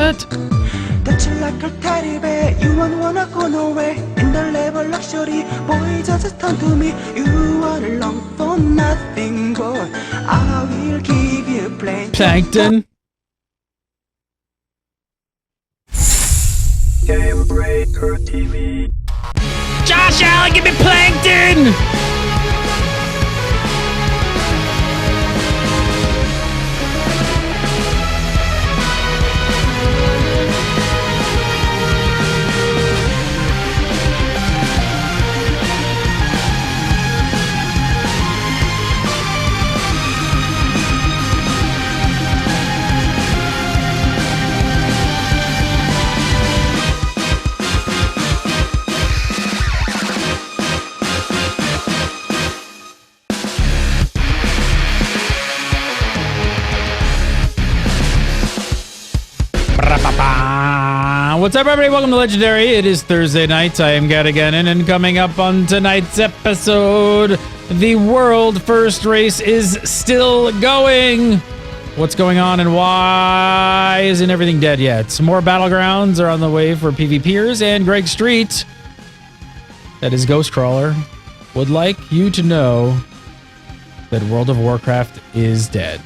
What? Touch like a teddy bear, you won't wanna go nowhere. In the level luxury, boy, just turn to me. You are long for nothing, boy. I will give you Plankton. Game Breaker TV. Josh Allen, give me Plankton! What's up, everybody? Welcome to Legendary. It is Thursday night. I am Gannon, and coming up on tonight's episode, the world first race is still going. What's going on and why isn't everything dead yet? Some more battlegrounds are on the way for PvPers, and Greg Street, that is Ghostcrawler, would like you to know that World of Warcraft is dead.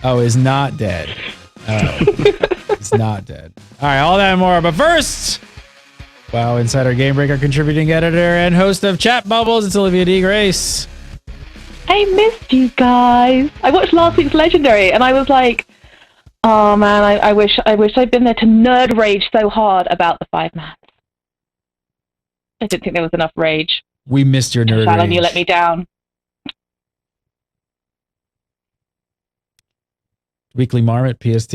Oh, is not dead. Oh, it's not dead. All right, all that and more. But first, WoW Insider Gamebreaker contributing editor and host of Chat Bubbles, it's Olivia D. Grace. I missed you guys. I watched last week's Legendary, and I was like, oh man, I wish I'd been there to nerd rage so hard about the 5 maps. I didn't think there was enough rage. We missed your nerd Fallon, rage. you let me down. Weekly Marmot, PST.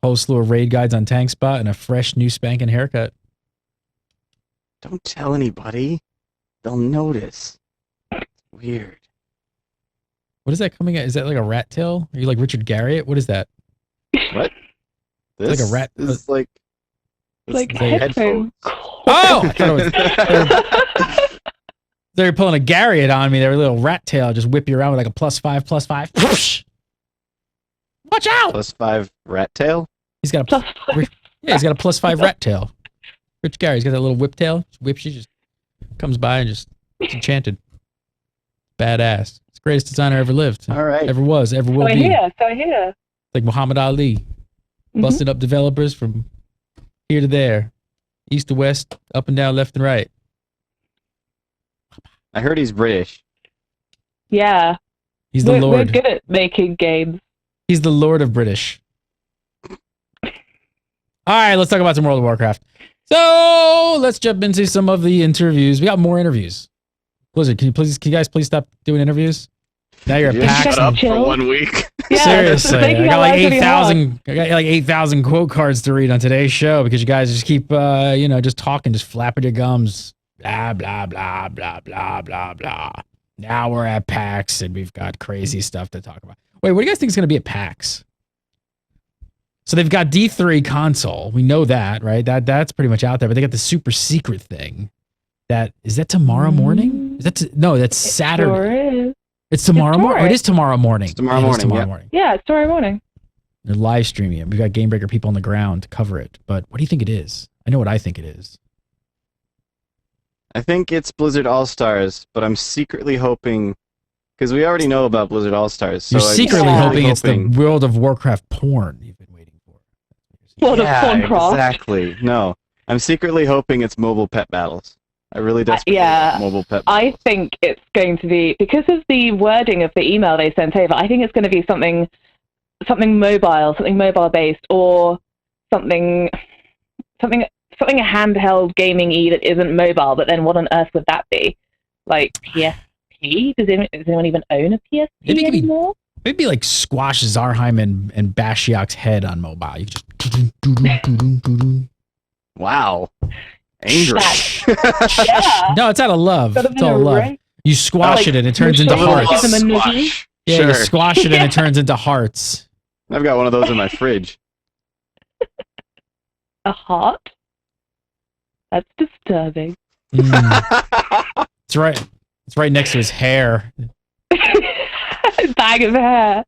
Whole slew of raid guides on Tank Spot and a fresh new spanking haircut. Don't tell anybody. They'll notice. It's weird. What is that coming at? Is that like a rat tail? Are you like Richard Garriott? What is that? What? It's like a rat. This is like... It's like headphones. Oh! I thought it was... They're pulling a Garriott on me. They're a little rat tail. Just whip you around with like a +5. Whoosh! Watch out! +5 rat tail? He's got a he's got a +5 rat tail. Rich Gary, he's got that little whip tail. Just whips you, just comes by and just it's enchanted. Badass. It's the greatest designer ever lived. All right. Ever was, ever will be. So here. Like Muhammad Ali. Busting up developers from here to there. East to west, up and down, left and right. I heard he's British. Yeah. He's the Lord. We're good at making games. He's the Lord of British. All right, let's talk about some World of Warcraft. So let's jump into some of the interviews. We got more interviews. Blizzard, can you guys please stop doing interviews? Now you're a pack. Shut up for 1 week. Yeah, Seriously, I got like really 8,000. I got like 8,000 quote cards to read on today's show because you guys just keep, just talking, just flapping your gums. Blah blah blah blah blah blah blah. Now we're at PAX and we've got crazy stuff to talk about. Wait, what do you guys think is going to be at PAX? So they've got D3 console. We know that, right? That's pretty much out there. But they got the super secret thing. Is that tomorrow morning? No, that's Saturday. Sure is. It's tomorrow morning. It is tomorrow morning. It's tomorrow morning. Morning. Yeah, it's tomorrow morning. They're live streaming it. We've got Gamebreaker people on the ground to cover it. But what do you think it is? I know what I think it is. I think it's Blizzard All-Stars, but I'm secretly hoping... Because we already know about Blizzard All-Stars. So You're secretly hoping it's the World of Warcraft porn you've been waiting for. World of Warcraft. Exactly. No. I'm secretly hoping it's mobile pet battles. I really desperately want mobile pet battles. I think it's going to be, because of the wording of the email they sent over, I think it's going to be something mobile-based, or something handheld gaming-y that isn't mobile, but then what on earth would that be? Like PSP? Does anyone even own a PSP anymore? Maybe like squash Zarheim and Bashiok's head on mobile. You just wow. Angry. Yeah. No, it's out of love. It's all love. Right? You squash it and it turns into hearts. Squash. Yeah, Sure. you squash it and it turns into hearts. I've got one of those in my fridge. A heart? That's disturbing. It's right next to his hair. Bag of hair.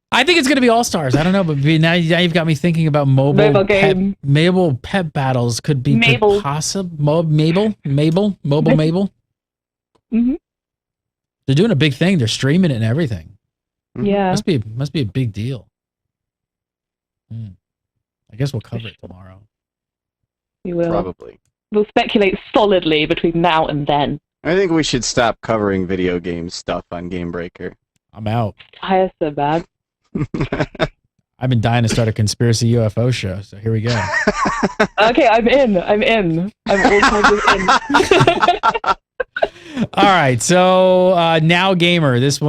I think it's going to be All Stars. I don't know, but now you've got me thinking about Mobile game. Mobile pet battles could be Mabel. possible. Mabel. Mm-hmm. They're doing a big thing. They're streaming it and everything. Yeah. Must be a big deal. I guess we'll cover it tomorrow. We will. Probably. We'll speculate solidly between now and then. I think we should stop covering video game stuff on Game Breaker. I'm out. Tired so bad. I've been dying to start a conspiracy UFO show, so here we go. Okay, I'm in. I'm all kinds of in. All right, so Now Gamer. This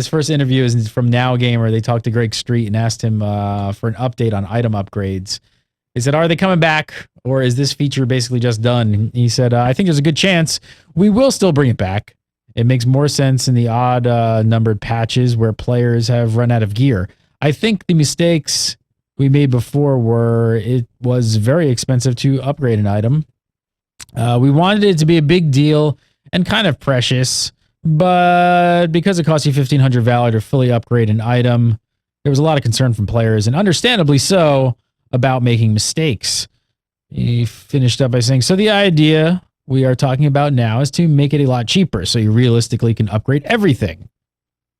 first interview is from Now Gamer. They talked to Greg Street and asked him for an update on item upgrades. They said, are they coming back, or is this feature basically just done? He said, I think there's a good chance we will still bring it back. It makes more sense in the odd numbered patches where players have run out of gear. I think the mistakes we made before were it was very expensive to upgrade an item. We wanted it to be a big deal and kind of precious, but because it cost you 1,500 Valor to fully upgrade an item, there was a lot of concern from players, and understandably so, about making mistakes. He finished up by saying, so the idea we are talking about now is to make it a lot cheaper so you realistically can upgrade everything.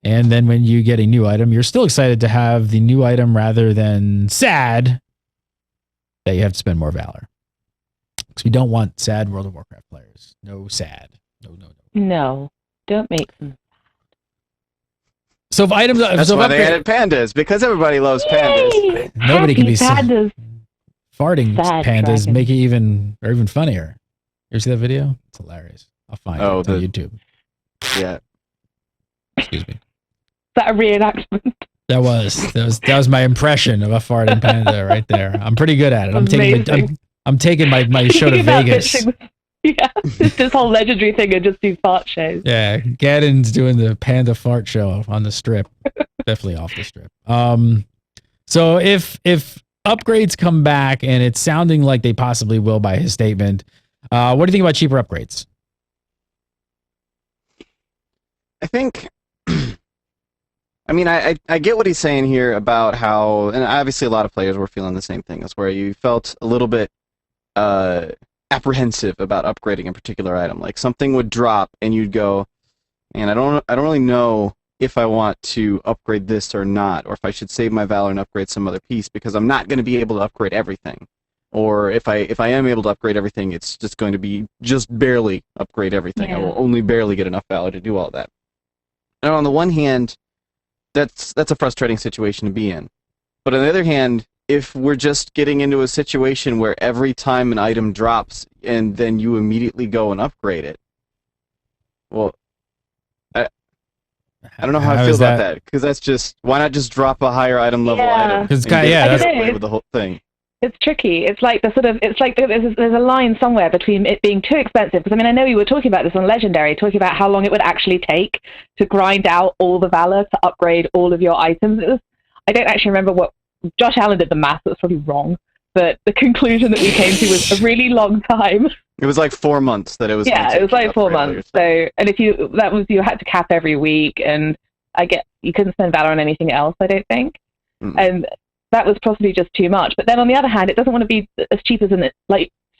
And then when you get a new item, you're still excited to have the new item rather than sad that you have to spend more Valor. Because we don't want sad World of Warcraft players. No sad. No. No, don't make them. So if items... That's why they added pandas, because everybody loves pandas. Yay! Nobody can be sad. Pandas. Farting Sad pandas dragon. make it even funnier. You ever see that video? It's hilarious. I'll find it on YouTube. Yeah. Excuse me. Is that a reenactment? That was my impression of a farting panda right there. I'm pretty good at it. I'm taking my show to Thinking about Vegas. pitching- Yeah, this whole legendary thing and just do fart shows. Yeah, Gaddon's doing the panda fart show on the strip. Definitely off the strip. So if upgrades come back, and it's sounding like they possibly will by his statement, what do you think about cheaper upgrades? I think, I mean, I get what he's saying here about how, and obviously a lot of players were feeling the same thing. That's where you felt a little bit apprehensive about upgrading a particular item. Like something would drop, and you'd go, man, I don't really know if I want to upgrade this or not, or if I should save my Valor and upgrade some other piece, because I'm not going to be able to upgrade everything. Or if I am able to upgrade everything, it's just going to be just barely upgrade everything. Yeah. I will only barely get enough Valor to do all that. And on the one hand, that's a frustrating situation to be in. But on the other hand, if we're just getting into a situation where every time an item drops and then you immediately go and upgrade it, well, I don't know how I feel about that, because that's just, why not just drop a higher item level item? Because and get that's away with the whole thing. It's tricky. It's like there's a line somewhere between it being too expensive. Because I mean, I know you were talking about this on Legendary, talking about how long it would actually take to grind out all the Valor to upgrade all of your items. I don't actually remember what Josh Allen did the math. That's probably wrong, but the conclusion that we came to was a really long time. It was like 4 months that it was. Yeah, it was like 4 months. So, and if you had to cap every week, and you couldn't spend Valor on anything else, I don't think, and that was possibly just too much. But then on the other hand, it doesn't want to be as cheap as it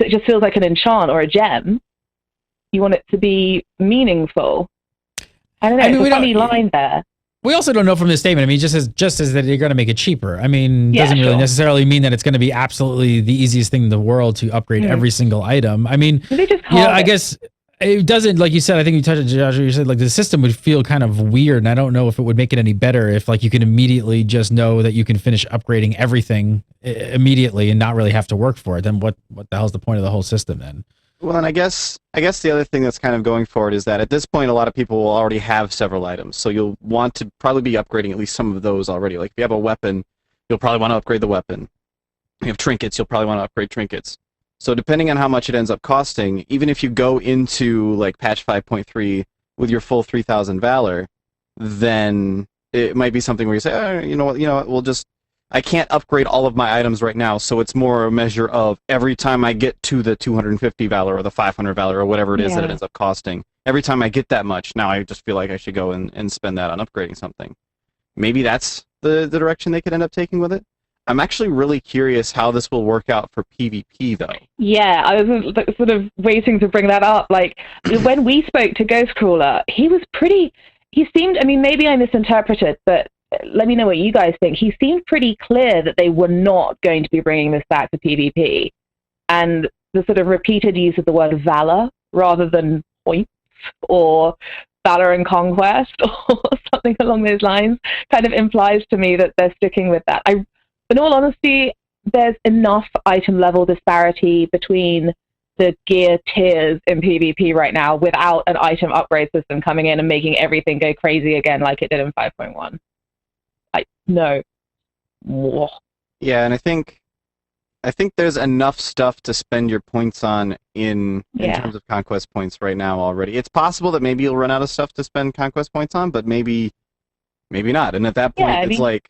just feels like an enchant or a gem. You want it to be meaningful. I don't know. It's a funny line there. We also don't know from this statement. I mean, just as that you're going to make it cheaper. I mean, doesn't really necessarily mean that it's going to be absolutely the easiest thing in the world to upgrade every single item. I mean, I guess it doesn't, like you said, I think you touched it, Josh, you said like the system would feel kind of weird, and I don't know if it would make it any better if like you can immediately just know that you can finish upgrading everything immediately and not really have to work for it. Then what the hell's the point of the whole system then? Well, and I guess the other thing that's kind of going forward is that at this point, a lot of people will already have several items, so you'll want to probably be upgrading at least some of those already. Like if you have a weapon, you'll probably want to upgrade the weapon. If you have trinkets, you'll probably want to upgrade trinkets. So depending on how much it ends up costing, even if you go into like patch 5.3 with your full 3,000 Valor, then it might be something where you say, oh, you know what, I can't upgrade all of my items right now, so it's more a measure of every time I get to the 250 Valor or the 500 Valor or whatever it is that it ends up costing, every time I get that much, now I just feel like I should go and spend that on upgrading something. Maybe that's the direction they could end up taking with it. I'm actually really curious how this will work out for PvP, though. Yeah, I was sort of waiting to bring that up. Like, when we spoke to Ghostcrawler, he seemed, I mean, maybe I misinterpreted, but let me know what you guys think. He seemed pretty clear that they were not going to be bringing this back to PvP. And the sort of repeated use of the word valor rather than points or valor and conquest or something along those lines kind of implies to me that they're sticking with that. In all honesty, there's enough item level disparity between the gear tiers in PvP right now without an item upgrade system coming in and making everything go crazy again like it did in 5.1. No. Whoa. Yeah, and I think there's enough stuff to spend your points on in terms of conquest points right now already. It's possible that maybe you'll run out of stuff to spend conquest points on, but maybe not. And at that point, it's like,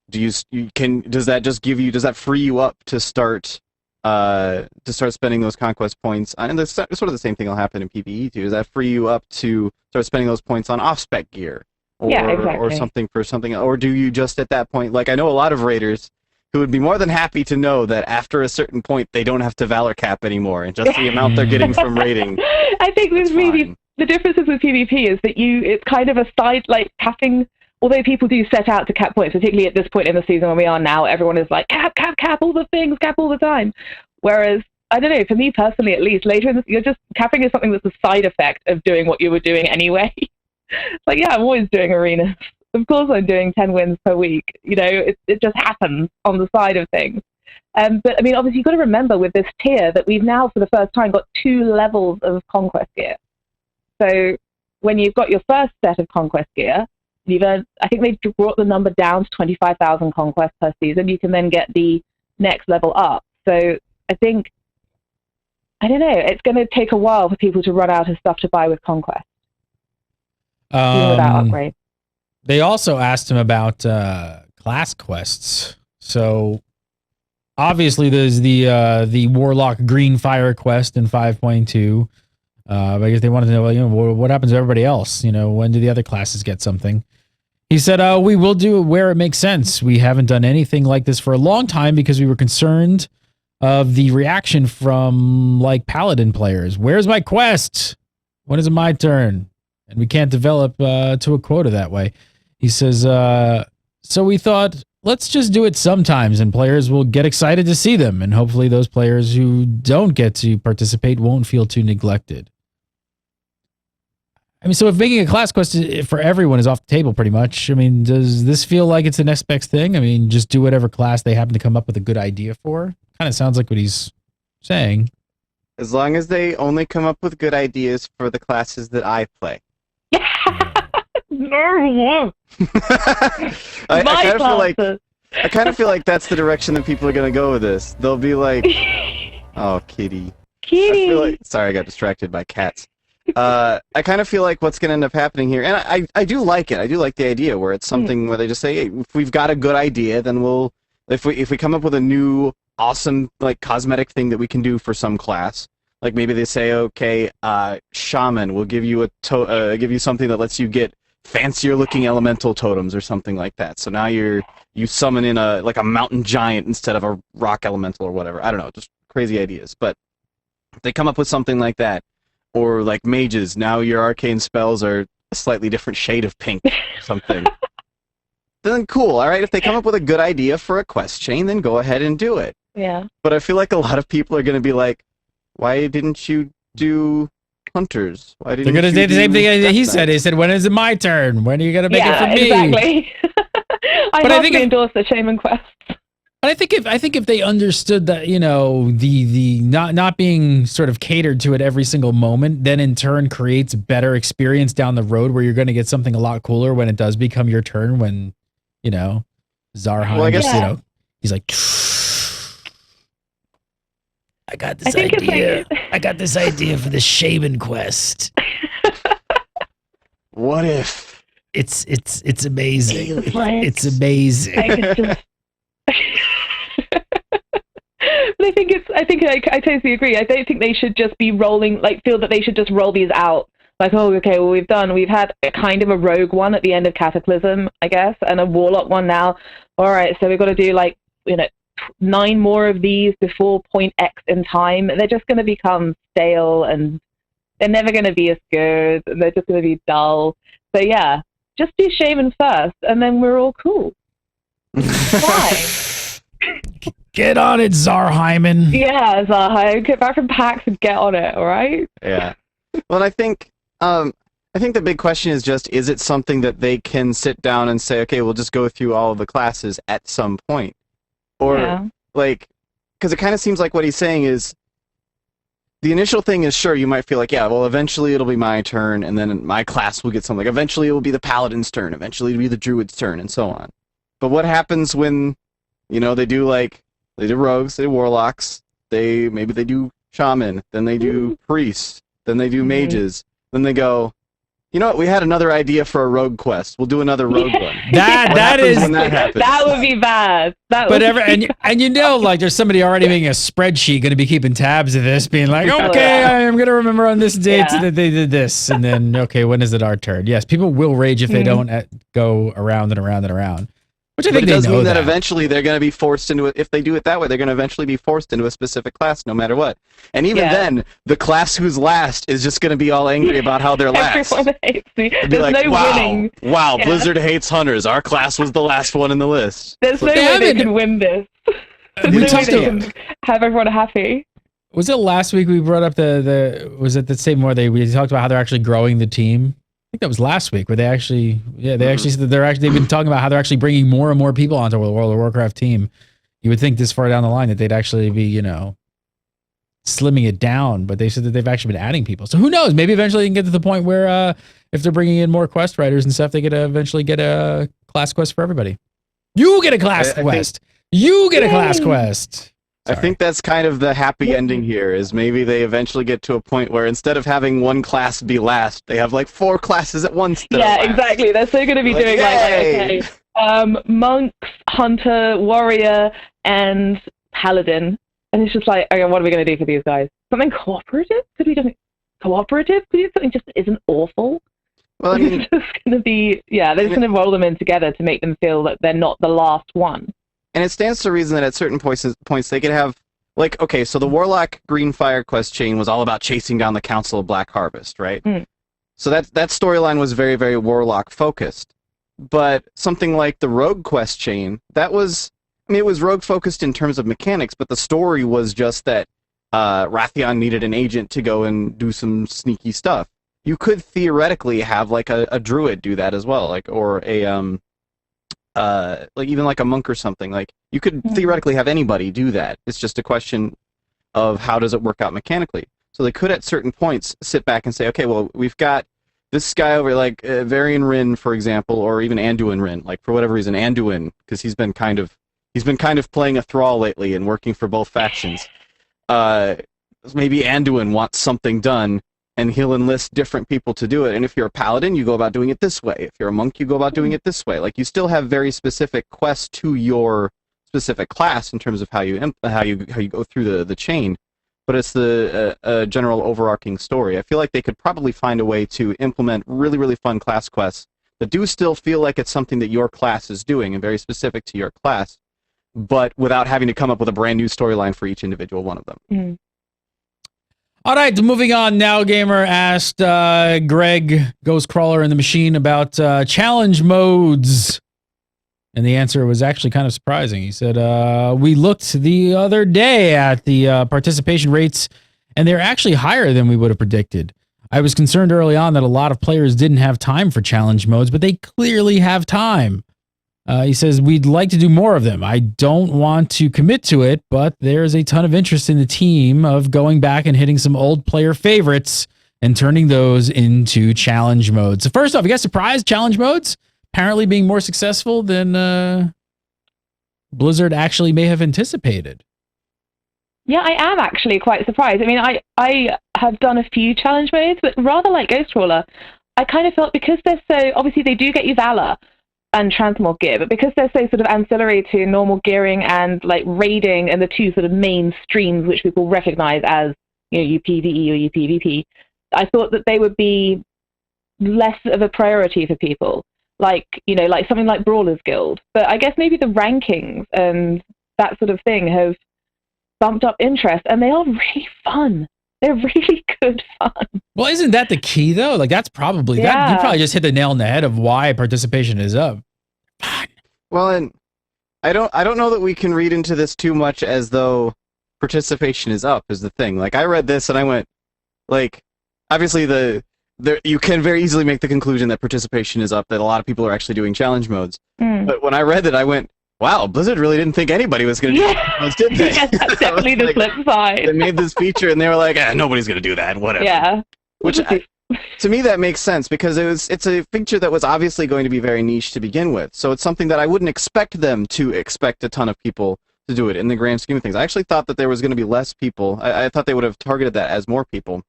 does that free you up to start spending those conquest points on, and that's sort of the same thing will happen in PvE too. Does that free you up to start spending those points on off-spec gear? Or something for something, or do you just at that point, like I know a lot of raiders who would be more than happy to know that after a certain point they don't have to valor cap anymore, and just the amount they're getting from raiding. I think there's really the differences with PvP is that it's kind of a side, like capping. Although people do set out to cap points, particularly at this point in the season where we are now, everyone is like cap all the things, cap all the time. Whereas I don't know, for me personally at least, later in you're just capping is something that's a side effect of doing what you were doing anyway. Like, yeah, I'm always doing arenas. Of course I'm doing 10 wins per week. You know, it just happens on the side of things. But, I mean, obviously you've got to remember with this tier that we've now, for the first time, got 2 levels of conquest gear. So when you've got your first set of conquest gear, you've earned, I think they brought the number down to 25,000 conquest per season. You can then get the next level up. So I think, I don't know, it's going to take a while for people to run out of stuff to buy with conquest. Even without upgrade. They also asked him about class quests. So obviously there's the Warlock Green Fire quest in 5.2. I guess they wanted to know, what happens to everybody else? When do the other classes get something? He said, we will do it where it makes sense. We haven't done anything like this for a long time because we were concerned of the reaction from like Paladin players. Where's my quest? When is it my turn? And we can't develop to a quota that way. He says, so we thought, let's just do it sometimes and players will get excited to see them. And hopefully those players who don't get to participate won't feel too neglected. I mean, so if making a class quest for everyone is off the table pretty much, I mean, does this feel like it's an SPEX thing? I mean, just do whatever class they happen to come up with a good idea for? Kind of sounds like what he's saying. As long as they only come up with good ideas for the classes that I play. No. I kind of feel like that's the direction that people are going to go with this. They'll be like, oh, kitty. Sorry, I got distracted by cats. I kind of feel like what's going to end up happening here, and I do like it. I do like the idea where it's something where they just say, hey, if we've got a good idea, then if we come up with a new awesome like cosmetic thing that we can do for some class, like maybe they say, okay, shaman, we'll give you give you something that lets you get fancier looking elemental totems or something like that. So now you summon in a mountain giant instead of a rock elemental or whatever. I don't know, just crazy ideas. But if they come up with something like that, or like mages, now your arcane spells are a slightly different shade of pink or something. Then cool, all right. If they come up with a good idea for a quest chain, then go ahead and do it. Yeah. But I feel like a lot of people are going to be like, why didn't you do hunters? Why didn't They're going to say the same thing he said. He said, when is it my turn? When are you going to make it for me? Exactly. I think endorse the shaman quest. But I think if they understood that, the not being sort of catered to at every single moment, then in turn creates better experience down the road where you're going to get something a lot cooler when it does become your turn. When Zarheim, well, I guess, he's like, I got this idea. I got this idea for the shaman quest. What if it's amazing? It's amazing. But I totally agree. I don't think they should just be feel that they should just roll these out Like, oh, okay, well, we've had a kind of a rogue one at the end of Cataclysm, I guess, and a warlock one now. All right, so we've got to do, like, 9 more of these before point X in time. They're just going to become stale, and they're never going to be as good. They're just going to be dull. So, yeah, just do Shaman first, and then we're all cool. Why? Get on it, Zarheimen. Yeah, Zaha, get back from PAX and get on it, all right? Yeah. Well, I think the big question is just, is it something that they can sit down and say, okay, we'll just go through all of the classes at some point? Or, like, because it kind of seems like what he's saying is, the initial thing is, sure, you might feel like, yeah, well, eventually it'll be my turn, and then my class will get something. Like, eventually it will be the Paladin's turn, eventually it'll be the Druid's turn, and so on. But what happens when, they do Rogues, they do Warlocks, maybe they do Shaman, then they do Priests, then they do Mages, then they go, you know what, we had another idea for a Rogue quest. We'll do another Rogue one. That is when that happens? That would be bad. Like there's somebody already making a spreadsheet, going to be keeping tabs of this, being like, okay, I am going to remember on this date that they did this, and then okay, when is it our turn? Yes, people will rage if they don't go around and around and around. Which I think it does mean that that eventually they're going to be forced into it. If they do it that way, they're going to eventually be forced into a specific class, no matter what. And even then, the class who's last is just going to be all angry about how they're last. Everyone hates me. There's like, no winning. Wow, Blizzard hates hunters. Our class was the last one in the list. There's no way they can win this. We talked about have everyone happy. Was it last week we brought up was it the same where we talked about how they're actually growing the team? I think that was last week where they actually said that they've been talking about how they're actually bringing more and more people onto the World of Warcraft team. You would think this far down the line that they'd actually be, slimming it down, but they said that they've actually been adding people. So who knows? Maybe eventually they can get to the point where if they're bringing in more quest writers and stuff, they could eventually get a class quest for everybody. You get a class quest. You get a class quest. Sorry. I think that's kind of the happy ending here, is maybe they eventually get to a point where instead of having one class be last, they have like 4 classes at once. Yeah, exactly. They're so going to be doing okay, monks, hunter, warrior, and paladin. And it's just like, okay, what are we going to do for these guys? Something cooperative? Could we do something cooperative? Could we do something just that isn't awful? Well, I mean, it's just going to be, they're just going to roll them in together to make them feel that they're not the last one. And it stands to reason that at certain points they could have, like, okay, so the Warlock Greenfire quest chain was all about chasing down the Council of Black Harvest, right? So that storyline was very, very Warlock focused. But something like the Rogue quest chain, it was Rogue focused in terms of mechanics, but the story was just that Wrathion needed an agent to go and do some sneaky stuff. You could theoretically have like a druid do that as well, like, or a like even like a monk or something. Like, you could theoretically have anybody do that. It's just a question of how does it work out mechanically. So they could at certain points sit back and say, okay, well, we've got this guy over, like Varian Rin, for example, or even Anduin Rin. Like, for whatever reason, Anduin, because he's been kind of playing a thrall lately and working for both factions. Maybe Anduin wants something done, and he'll enlist different people to do it. And if you're a paladin, you go about doing it this way. If you're a monk, you go about doing it this way. Like, you still have very specific quests to your specific class in terms of how you go through the chain. But it's the general overarching story. I feel like they could probably find a way to implement really, really fun class quests that do still feel like it's something that your class is doing and very specific to your class, but without having to come up with a brand new storyline for each individual one of them. All right, moving on. Now Gamer asked Greg Ghostcrawler in the Machine about challenge modes. And the answer was actually kind of surprising. He said, we looked the other day at the participation rates, and they're actually higher than we would have predicted. I was concerned early on that a lot of players didn't have time for challenge modes, but they clearly have time. He says, we'd like to do more of them. I don't want to commit to it, but there's a ton of interest in the team of going back and hitting some old player favorites and turning those into challenge modes. So first off, you guys surprised challenge modes apparently being more successful than Blizzard actually may have anticipated? Yeah, I am actually quite surprised. I mean, I have done a few challenge modes, but rather like Ghostcrawler, I kind of felt because they're so, obviously they do get you Valor and transmog gear, but because they're so sort of ancillary to normal gearing and like raiding and the two sort of main streams which people recognize as, you PvE or you PvP, I thought that they would be less of a priority for people. Like, like something like Brawlers Guild. But I guess maybe the rankings and that sort of thing have bumped up interest, and they are really fun. They're really good fun. Well, isn't that the key though? Like that's probably that you probably just hit the nail on the head of why participation is up. Fun. Well, and I don't know that we can read into this too much as though participation is up is the thing. Like I read this and I went, like, obviously you can very easily make the conclusion that participation is up, that a lot of people are actually doing challenge modes. But when I read it, I went, wow, Blizzard really didn't think anybody was going to do challenge modes, did they? Yeah, that's definitely the flip side. They made this feature and they were like, nobody's going to do that, whatever. Yeah. Which, to me, that makes sense because it's a feature that was obviously going to be very niche to begin with. So it's something that I wouldn't expect them to expect a ton of people to do it in the grand scheme of things. I actually thought that there was going to be less people. I thought they would have targeted that as more people.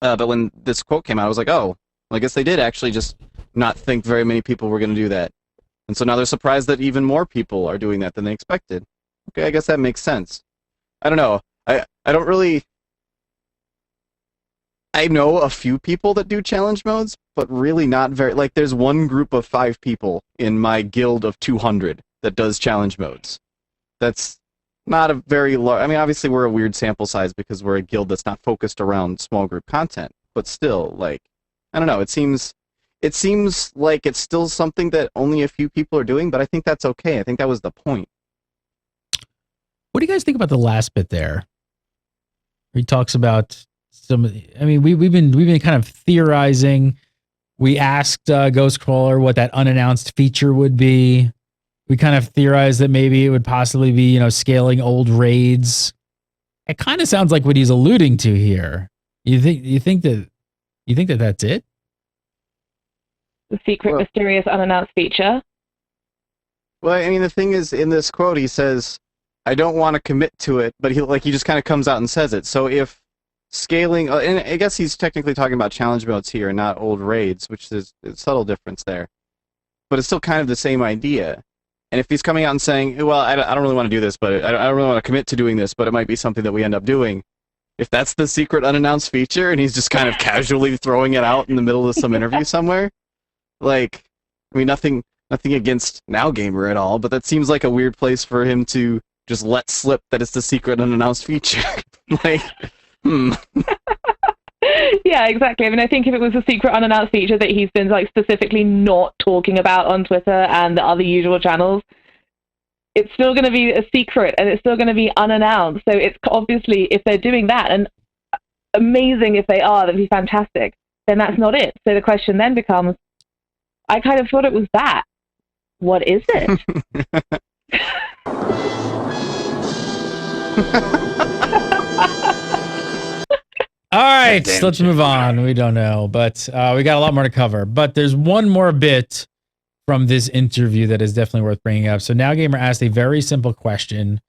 But when this quote came out, I was like, oh, I guess they did actually just not think very many people were going to do that. And so now they're surprised that even more people are doing that than they expected. Okay, I guess that makes sense. I don't know. I don't really... I know a few people that do challenge modes, but really not very... Like, there's one group of 5 people in my guild of 200 that does challenge modes. That's not a very large... I mean, obviously we're a weird sample size because we're a guild that's not focused around small group content. But still, like, I don't know, it seems like it's still something that only a few people are doing, but I think that's okay. I think that was the point. What do you guys think about the last bit there? He talks about some... I mean, we've been kind of theorizing. We asked Ghostcrawler what that unannounced feature would be. We kind of theorized that maybe it would possibly be, scaling old raids. It kind of sounds like what he's alluding to here. You think that that's it? The secret, mysterious, unannounced feature. Well, I mean, the thing is, in this quote, he says, "I don't want to commit to it," but he just kind of comes out and says it. So if scaling, and I guess he's technically talking about challenge modes here, and not old raids, which is a subtle difference there. But it's still kind of the same idea. And if he's coming out and saying, well, I don't really want to do this, but I don't really want to commit to doing this, but it might be something that we end up doing. If that's the secret unannounced feature, and he's just kind of casually throwing it out in the middle of some interview somewhere, like, I mean, nothing against Now Gamer at all, but that seems like a weird place for him to just let slip that it's the secret unannounced feature. Like, Yeah, exactly. I mean, I think if it was a secret unannounced feature that he's been like specifically not talking about on Twitter and the other usual channels, it's still going to be a secret and it's still going to be unannounced. So it's obviously, if they're doing that, and amazing if they are, that'd be fantastic, then that's not it. So the question then becomes, I kind of thought it was that. What is it? All right, let's move on. We don't know, but we got a lot more to cover. But there's one more bit from this interview that is definitely worth bringing up. So Now Gamer asked a very simple question.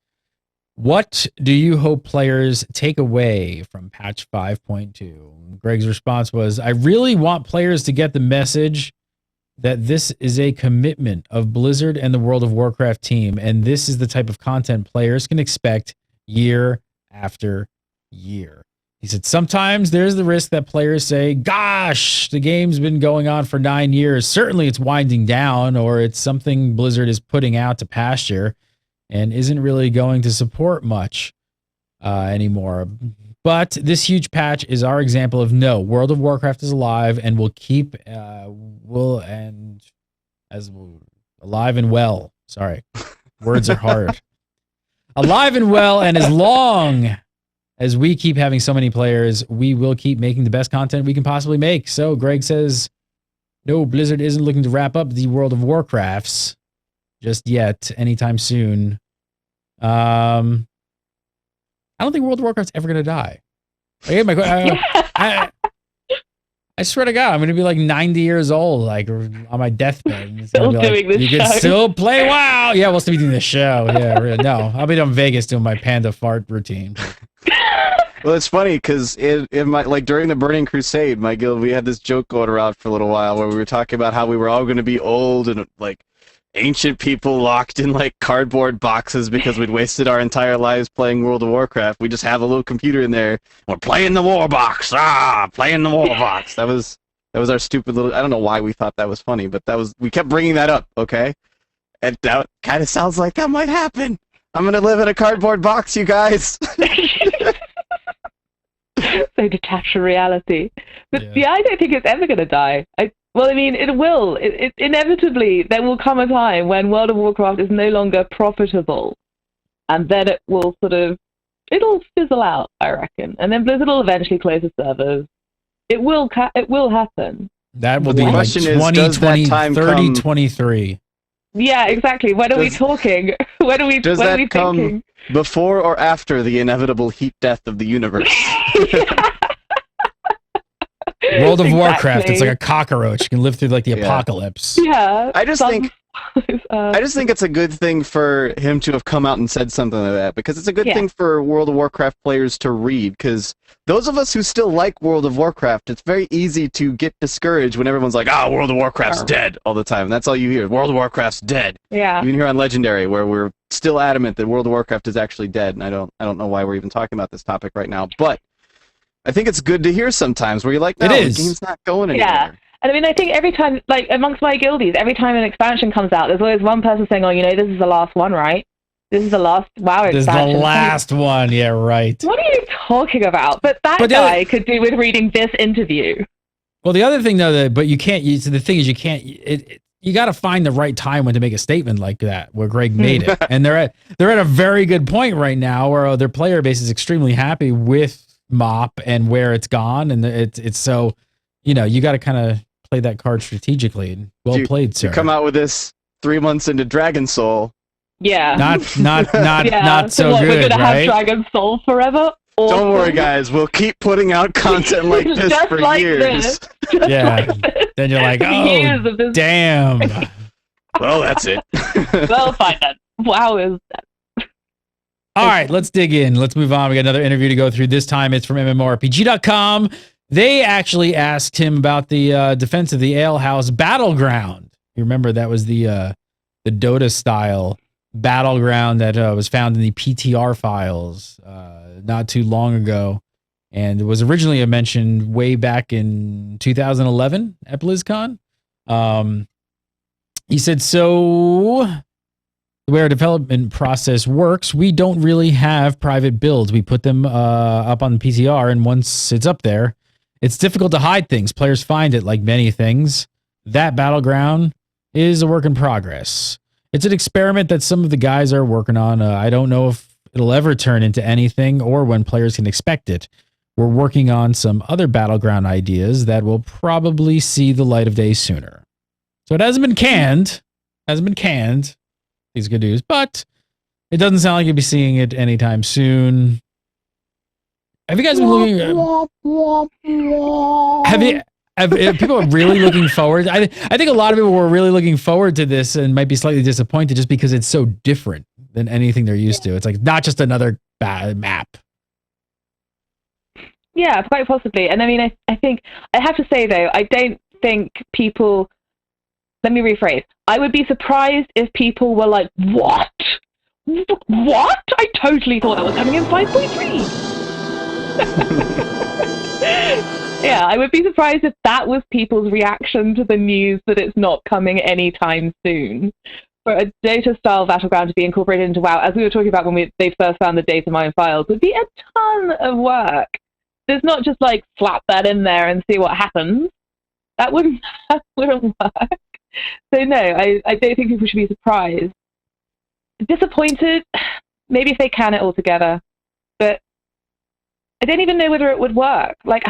What do you hope players take away from patch 5.2? Greg's response was, I really want players to get the message that this is a commitment of Blizzard and the World of Warcraft team, and this is the type of content players can expect year after year. He said, sometimes there's the risk that players say, gosh, the game's been going on for 9 years. Certainly it's winding down, or it's something Blizzard is putting out to pasture and isn't really going to support much anymore. But this huge patch is our example of no, World of Warcraft is alive and will keep, alive and well. Sorry, words are hard. Alive and well, and as long as we keep having so many players, we will keep making the best content we can possibly make. So Greg says, no, Blizzard isn't looking to wrap up the World of Warcrafts just yet, anytime soon. I don't think World of Warcraft's ever going to die. I swear to God, I'm going to be like 90 years old, like on my deathbed. Still doing this you show. can still play WoW. Yeah, we'll still be doing the show. Yeah, really. No, I'll be down in Vegas doing my panda fart routine. Well, it's funny because in my during the Burning Crusade, my guild, we had this joke going around for a little while where we were talking about how we were all going to be old and like ancient people locked in like cardboard boxes because we'd wasted our entire lives playing World of Warcraft. We just have a little computer in there. We're playing the war box. Playing the war box. That was That was our stupid little. I don't know why we thought that was funny, but we kept bringing that up. Okay, and that kind of sounds like that might happen. I'm gonna live in a cardboard box, you guys. So detached from reality. But yeah, I don't think it's ever going to die. Well, I mean, it will. It inevitably, there will come a time when World of Warcraft is no longer profitable. And then it will it'll fizzle out, I reckon. And then Blizzard will eventually close the servers. It will happen. That will be like 2020, 3023. Yeah, exactly. When are we talking? When are we thinking? Before or after the inevitable heat death of the universe? World of Warcraft, it's like a cockroach. You can live through like the apocalypse. Yeah. I just think it's a good thing for him to have come out and said something like that, because it's a good thing for World of Warcraft players to read, because those of us who still like World of Warcraft, it's very easy to get discouraged when everyone's like, World of Warcraft's dead all the time. And that's all you hear. World of Warcraft's dead. Yeah. Even here on Legendary, where we're still adamant that World of Warcraft is actually dead, and I don't know why we're even talking about this topic right now, but I think it's good to hear sometimes where you're like, no, the game's not going anywhere. Yeah. And I mean, I think every time, like amongst my guildies, every time an expansion comes out, there's always one person saying, this is the last one, right? This is the last WoW expansion. This is the last one, yeah, right. What are you talking about? But that guy could do with reading this interview. Well, the other thing, though, but you can't use, the thing is you can't, you got to find the right time when to make a statement like that, where Greg made it. And they're at a very good point right now where their player base is extremely happy with MOP and where it's gone, and it's so, you got to kind of play that card strategically. Well played, sir. You come out with this 3 months into Dragon Soul. Yeah. Not so what, good, we're gonna right? have Dragon Soul forever? Awesome. Don't worry, guys. We'll keep putting out content like this for years. Then you're like, damn. Well, that's it. Well, fine then. WoW is dead. All right, let's dig in. Let's move on. We got another interview to go through. This time it's from MMORPG.com. They actually asked him about the defense of the Alehouse Battleground. You remember that was the Dota style battleground that was found in the PTR files not too long ago, and it was originally mentioned way back in 2011 at BlizzCon. He said, so the way our development process works, we don't really have private builds. We put them up on the PTR, and once it's up there, it's difficult to hide things. Players find it. Like many things, that battleground is a work in progress. It's an experiment that some of the guys are working on. I don't know if it'll ever turn into anything or when players can expect it. We're working on some other battleground ideas that will probably see the light of day sooner. So it hasn't been canned. These good news, but it doesn't sound like you'll be seeing it anytime soon. Have you guys been looking? Have people are really looking forward? I think a lot of people were really looking forward to this and might be slightly disappointed just because it's so different than anything they're used to. It's like not just another bad map. Yeah, quite possibly. And I mean, I think I have to say though, I don't think people. Let me rephrase. I would be surprised if people were like, "What? What? I totally thought that was coming in 5.3." Yeah, I would be surprised if that was people's reaction to the news that it's not coming anytime soon. For a data-style battleground to be incorporated into WoW, as we were talking about when they first found the data mine files, would be a ton of work. There's not just like slap that in there and see what happens. That wouldn't work. So no, I don't think people should be surprised. Disappointed, maybe if they can it all together, but I don't even know whether it would work. Like,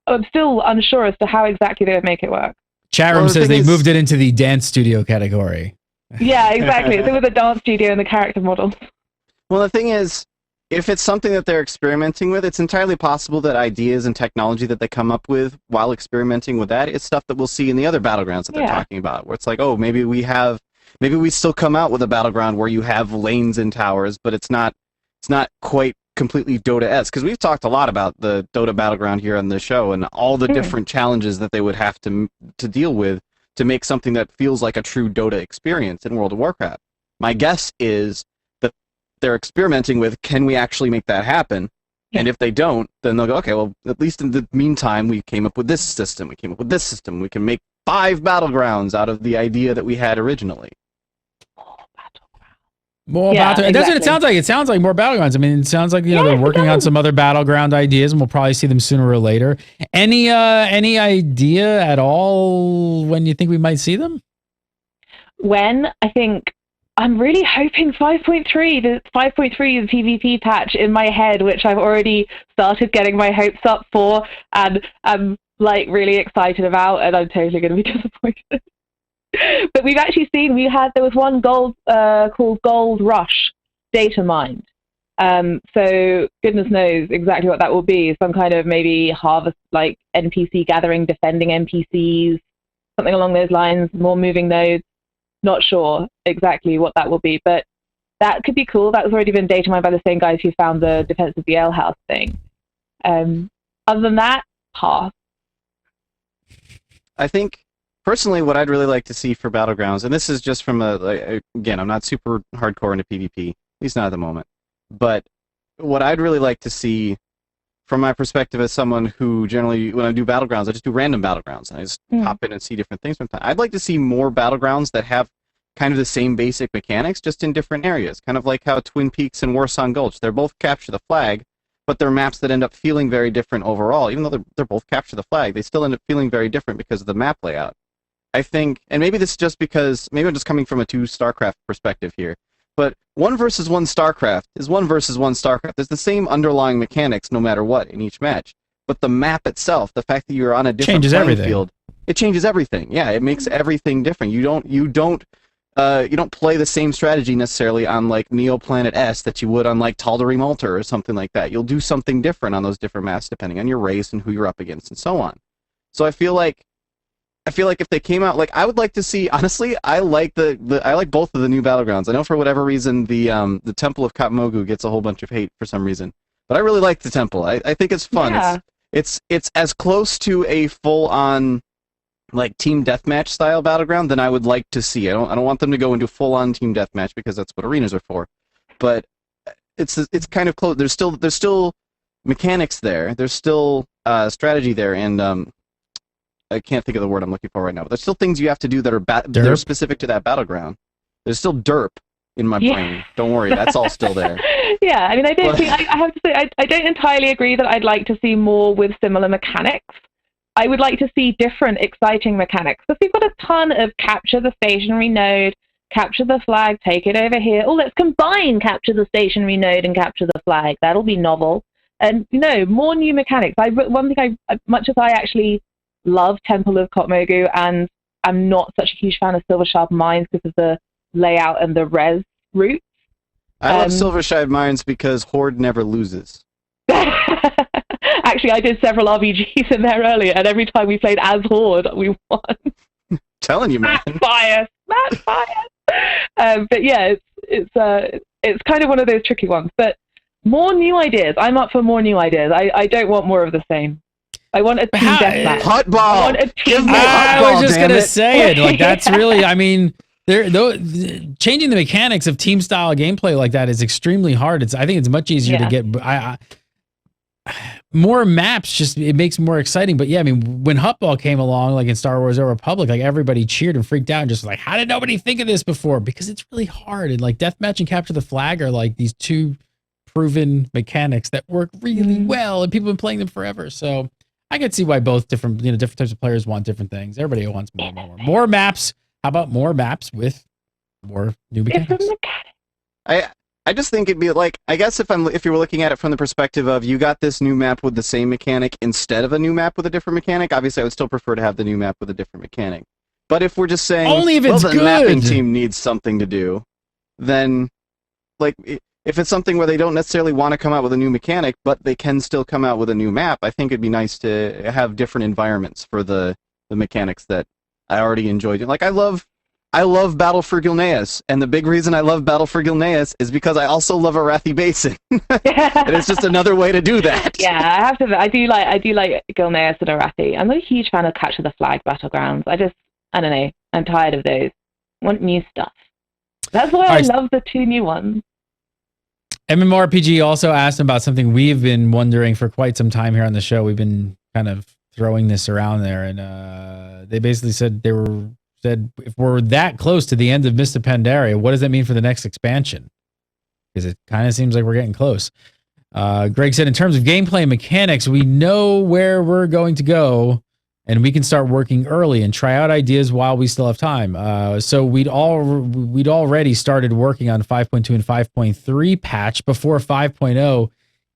I'm still unsure as to how exactly they would make it work. Chat room says they moved it into the dance studio category. Yeah, exactly. It's with the dance studio and the character models. Well, the thing is, if it's something that they're experimenting with, it's entirely possible that ideas and technology that they come up with while experimenting with that is stuff that we'll see in the other battlegrounds that they're talking about, where it's like, oh, maybe we still come out with a battleground where you have lanes and towers, but it's not quite completely Dota-esque, because we've talked a lot about the Dota battleground here on the show and all the different challenges that they would have to deal with to make something that feels like a true Dota experience in World of Warcraft. My guess is that they're experimenting with, can we actually make that happen? And if they don't, then they'll go, okay, well, at least in the meantime, we came up with this system. We came up with this system. We can make 5 battlegrounds out of the idea that we had originally. More Yeah, battle. That's what it exactly. sounds like. It sounds like more battlegrounds. I mean, it sounds like, you know, Yes, they're it working on does. some other battleground ideas, and we'll probably see them sooner or later. Any idea at all when you think we might see them? When I think I'm really hoping 5.3, the 5.3 is PvP patch in my head, which I've already started getting my hopes up for, and I'm like really excited about, and I'm totally going to be disappointed. But we've actually seen, there was one gold called Gold Rush data mined. So goodness knows exactly what that will be. Some kind of maybe harvest, like NPC gathering, defending NPCs, something along those lines, more moving nodes. Not sure exactly what that will be, but that could be cool. That was already been data mined by the same guys who found the Defense of the Ale House thing. Other than that, pass. I think, personally, what I'd really like to see for Battlegrounds, and this is just from again, I'm not super hardcore into PvP, at least not at the moment, but what I'd really like to see, from my perspective as someone who generally, when I do Battlegrounds, I just do random Battlegrounds, and I just hop in and see different things sometimes. I'd like to see more Battlegrounds that have kind of the same basic mechanics, just in different areas, kind of like how Twin Peaks and Warsong Gulch, they're both capture the flag, but they're maps that end up feeling very different overall. Even though they're both capture the flag, they still end up feeling very different because of the map layout. I think, and maybe this is just because, maybe I'm just coming from a 2 StarCraft perspective here, but 1 versus 1 StarCraft is 1 versus 1 StarCraft. There's the same underlying mechanics no matter what in each match, but the map itself, the fact that you're on a different playing field, it changes everything. Yeah, it makes everything different. You don't play the same strategy necessarily on like Neoplanet S that you would on like Tal'Darim Altar or something like that. You'll do something different on those different maps depending on your race and who you're up against and so on. So I feel like if they came out, like, I would like to see, honestly, I like I like both of the new Battlegrounds. I know for whatever reason the Temple of Katmogu gets a whole bunch of hate for some reason, but I really like the Temple. I think it's fun. Yeah. It's as close to a full-on like team deathmatch style Battleground than I would like to see. I don't want them to go into full-on team deathmatch because that's what arenas are for. But it's kind of close. There's still mechanics there. There's still strategy there, and I can't think of the word I'm looking for right now, but there's still things you have to do that are specific to that Battleground. There's still derp in my brain. Don't worry, that's all still there. Yeah, I mean, I have to say, I don't entirely agree that I'd like to see more with similar mechanics. I would like to see different, exciting mechanics. Because we've got a ton of capture the stationary node, capture the flag, take it over here. Oh, let's combine capture the stationary node and capture the flag. That'll be novel. And, more new mechanics. One thing much as I actually love Temple of Katmogu, and I'm not such a huge fan of Silvershard Mines because of the layout and the res route. I love Silvershard Mines because Horde never loses. Actually, I did several RPGs in there earlier, and every time we played as Horde, we won. Telling you, man. Matt bias. But yeah, it's kind of one of those tricky ones. But more new ideas. I'm up for more new ideas. I don't want more of the same. I want a team deathmatch. Hotball. I want a team I was just gonna say it. Like, that's really, I mean, changing the mechanics of team style gameplay like that is extremely hard. I think it's much easier to get. More maps, just it makes it more exciting. But yeah, I mean, when Hutball came along, like in Star Wars: Old Republic, like everybody cheered and freaked out and just like, how did nobody think of this before? Because it's really hard. And like deathmatch and capture the flag are like these 2 proven mechanics that work really well, and people have been playing them forever. So I could see why both different types of players want different things. Everybody wants more maps. How about more maps with more new mechanics? I just think it'd be like, I guess if you were looking at it from the perspective of you got this new map with the same mechanic instead of a new map with a different mechanic, obviously I would still prefer to have the new map with a different mechanic. But if we're just saying, only if it's the good, mapping team needs something to do, then like if it's something where they don't necessarily want to come out with a new mechanic, but they can still come out with a new map, I think it'd be nice to have different environments for the mechanics that I already enjoyed. Like I love Battle for Gilneas, and the big reason I love Battle for Gilneas is because I also love Arathi Basin, and it's just another way to do that. Yeah, I have to. I do like Gilneas and Arathi. I'm not a huge fan of Capture the Flag battlegrounds. I don't know. I'm tired of those. I want new stuff. That's why I love the 2 new ones. MMORPG also asked about something we've been wondering for quite some time here on the show. We've been kind of throwing this around there, and they basically said if we're that close to the end of Mists of Pandaria, what does that mean for the next expansion? Because it kind of seems like we're getting close. Greg said, in terms of gameplay and mechanics, we know where we're going to go, and we can start working early and try out ideas while we still have time. So we'd already started working on 5.2 and 5.3 patch before 5.0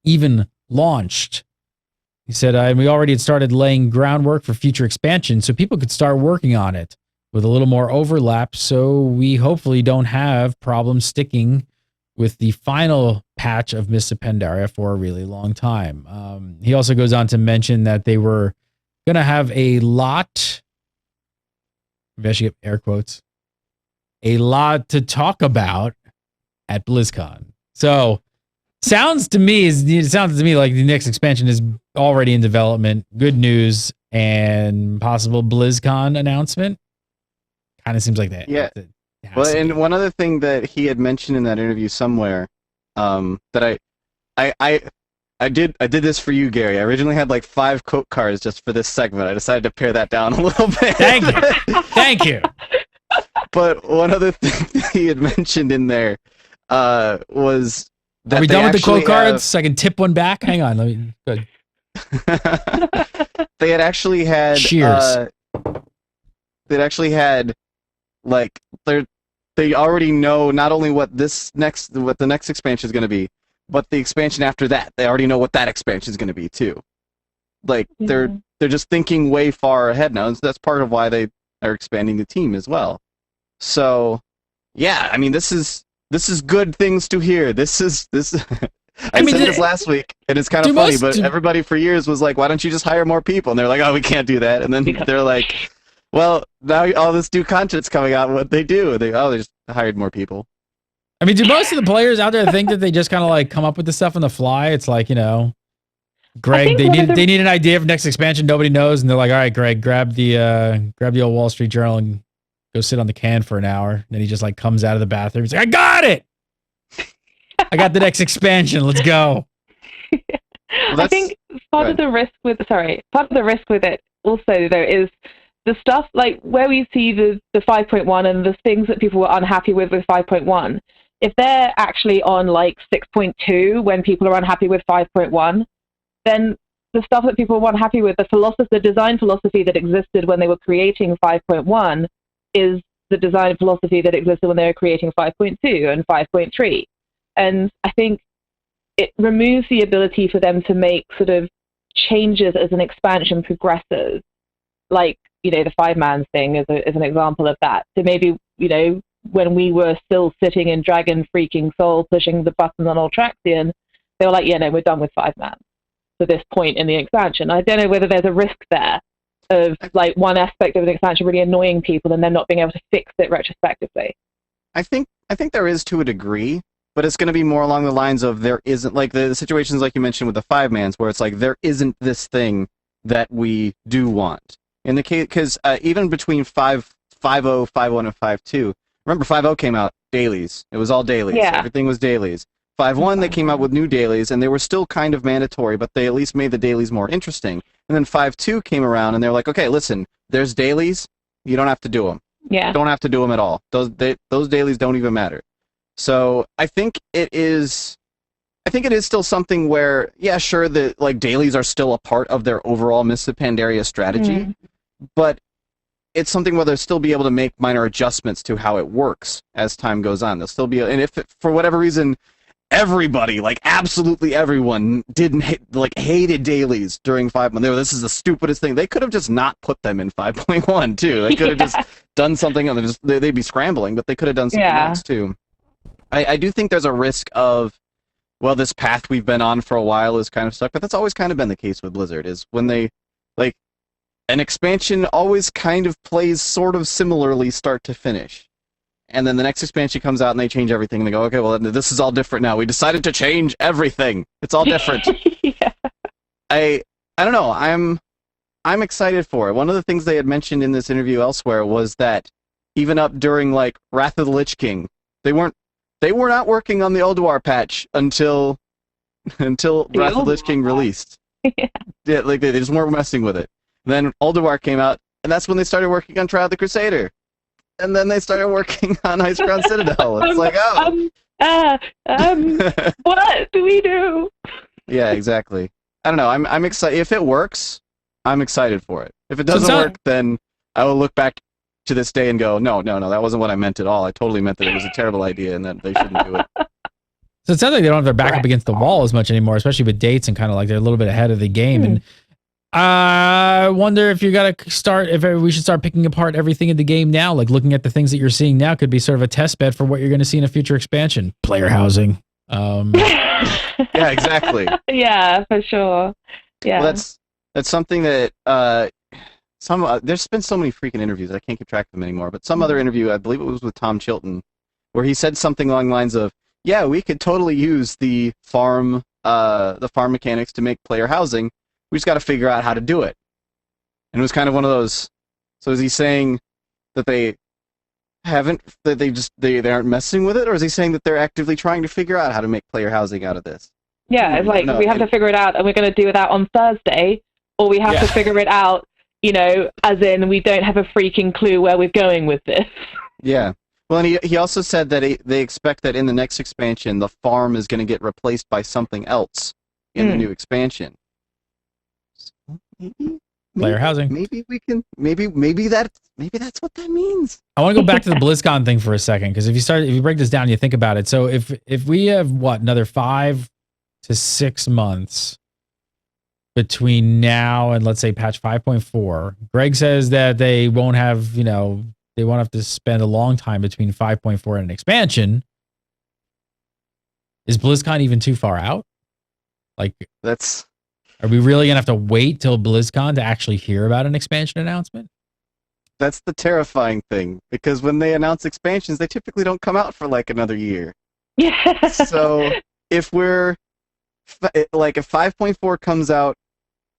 even launched. He said, and we already had started laying groundwork for future expansion, so people could start working on it with a little more overlap, so we hopefully don't have problems sticking with the final patch of Mists of Pandaria for a really long time. He also goes on to mention that they were going to have a lot, maybe I should get air quotes, a lot to talk about at BlizzCon. So sounds to me like the next expansion is already in development. Good news and possible BlizzCon announcement. Kind of seems like that. Yeah. Well, and one other thing that he had mentioned in that interview somewhere, that I did this for you, Gary. I originally had like 5 quote cards just for this segment. I decided to pare that down a little bit. Thank you. But one other thing that he had mentioned in there was that are we done with the quote cards? So I can tip one back. Hang on, let me. Good. They had actually had. Cheers. They'd actually had, like, they already know not only what the next expansion is going to be, but the expansion after that. They already know what that expansion is going to be too. Like they're just thinking way far ahead now. And that's part of why they are expanding the team as well. So, yeah, I mean, this is good things to hear. This. I said this last week, and it's kind of funny, but everybody for years was like, "Why don't you just hire more people?" And they're like, "Oh, we can't do that." And then they're like, well, now all this new content's coming out. What they do? They just hired more people. I mean, do most of the players out there think that they just kind of like come up with the stuff on the fly? It's like, Greg, they need an idea for next expansion. Nobody knows, and they're like, all right, Greg, grab the old Wall Street Journal and go sit on the can for an hour. And then he just like comes out of the bathroom. He's like, I got it. I got the next expansion. Let's go. I think part of the risk with it also though is the stuff like where we see the 5.1 and the things that people were unhappy with 5.1. If they're actually on like 6.2 when people are unhappy with 5.1, then the stuff that people were unhappy with, the design philosophy that existed when they were creating 5.1 is the design philosophy that existed when they were creating 5.2 and 5.3. And I think it removes the ability for them to make sort of changes as an expansion progresses. Like, the 5-man thing is an example of that. So maybe, when we were still sitting in Dragon Freaking Soul pushing the button on Ultraxian, they were like, yeah, no, we're done with 5-man to this point in the expansion. I don't know whether there's a risk there of like one aspect of an expansion really annoying people and then not being able to fix it retrospectively. I think there is to a degree, but it's going to be more along the lines of there isn't, like the situations like you mentioned with the 5-mans where it's like there isn't this thing that we do want. In the case, because even between 5.0, 5.1, and 5.2, remember 5.0 came out dailies. It was all dailies. Yeah. Everything was dailies. 5.1, they came out with new dailies, and they were still kind of mandatory, but they at least made the dailies more interesting. And then 5.2 came around, and they're like, okay, listen, there's dailies. You don't have to do them. Yeah. You don't have to do them at all. Those dailies don't even matter. So I think it is still something where, yeah, sure, the like dailies are still a part of their overall Mists of Pandaria strategy, but it's something where they'll still be able to make minor adjustments to how it works as time goes on. They'll still be, and if for whatever reason everybody, like absolutely everyone, hated dailies during 5.1, this is the stupidest thing. They could have just not put them in 5.1 too. They could have just done something, and they'd be scrambling, but they could have done something else too. I do think there's a risk of, well, this path we've been on for a while is kind of stuck, but that's always kind of been the case with Blizzard, is when they, like, an expansion always kind of plays sort of similarly start to finish. And then the next expansion comes out and they change everything and they go, okay, well, this is all different now. We decided to change everything. It's all different. Yeah. I don't know. I'm excited for it. One of the things they had mentioned in this interview elsewhere was that even up during, like, Wrath of the Lich King, they weren't they were not working on the Ulduar patch until Wrath of the Lich King released. Yeah, like they just weren't messing with it. Then Ulduar came out, and that's when they started working on Trial of the Crusader. And then they started working on Icecrown Citadel. It's like, what do we do? Yeah, exactly. I don't know. I'm excited. If it works, I'm excited for it. If it doesn't work, then I will look back to this day and go, no, that wasn't what I meant at all. I totally meant that it was a terrible idea and that they shouldn't do it. So it sounds like they don't have their back up against the wall as much anymore, especially with dates and kind of like they're a little bit ahead of the game. And I wonder if you got to start, if we should start picking apart everything in the game now, like looking at the things that you're seeing now could be sort of a test bed for what you're going to see in a future expansion. Player housing. Yeah, exactly. Yeah, for sure. Yeah. Well, that's something that there's been so many freaking interviews I can't keep track of them anymore. But some other interview, I believe it was with Tom Chilton, where he said something along the lines of, "Yeah, we could totally use the farm mechanics to make player housing. We just got to figure out how to do it." And it was kind of one of those. So is he saying that they aren't messing with it, or is he saying that they're actively trying to figure out how to make player housing out of this? Yeah, it's like we have to figure it out, and we're going to do that on Thursday, or we have to figure it out, as in we don't have a freaking clue where we're going with this. Yeah. Well, and he also said that they expect that in the next expansion, the farm is going to get replaced by something else in the new expansion. So maybe Player housing. Maybe we can. Maybe that's what that means. I want to go back to the BlizzCon thing for a second, because if you break this down, and you think about it. So if we have another 5 to 6 months between now and let's say patch 5.4, Greg says that they won't have they won't have to spend a long time between 5.4 and an expansion. Is BlizzCon even too far out? Are we really gonna have to wait till BlizzCon to actually hear about an expansion announcement? That's the terrifying thing, because when they announce expansions, they typically don't come out for like another year. Yeah. So if if 5.4 comes out,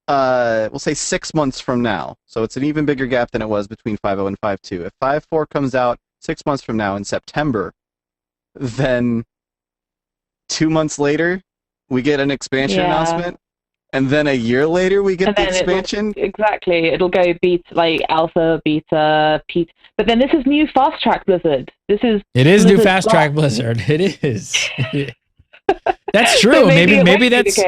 we'll say 6 months from now, so it's an even bigger gap than it was between 5.0 and 5.2. If 5.4 comes out 6 months from now in September, then 2 months later we get an expansion announcement. And then a year later, we get the expansion? It'll go alpha, beta, Pete. But then this is new fast track Blizzard. It is new fast track Blizzard. It is. That's true. So maybe that's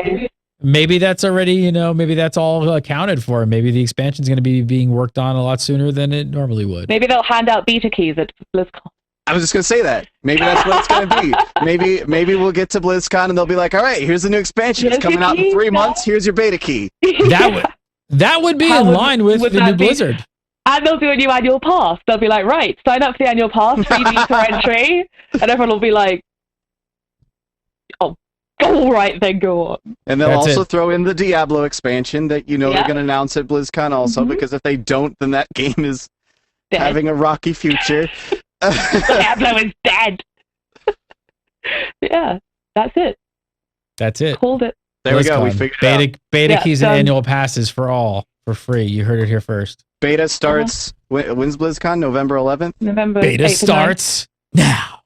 already, maybe that's all accounted for. Maybe the expansion is going to be being worked on a lot sooner than it normally would. Maybe they'll hand out beta keys at BlizzCon. I was just going to say that. Maybe that's what it's going to be. Maybe we'll get to BlizzCon and they'll be like, all right, here's the new expansion. It's coming out in 3 months. Here's your beta key. That would be in line with the new Blizzard. And they'll do a new annual pass. They'll be like, right, sign up for the annual pass, free beta entry. And everyone will be like, oh, all right, then go on. And they'll also throw in the Diablo expansion that they're going to announce at BlizzCon also, because if they don't, then that game is having a rocky future. Diablo is dead. Yeah, that's it. Called it. There we go. We figured it out. Beta keys and annual passes for all for free. You heard it here first. Beta starts. When's BlizzCon? November 11th. Beta starts now.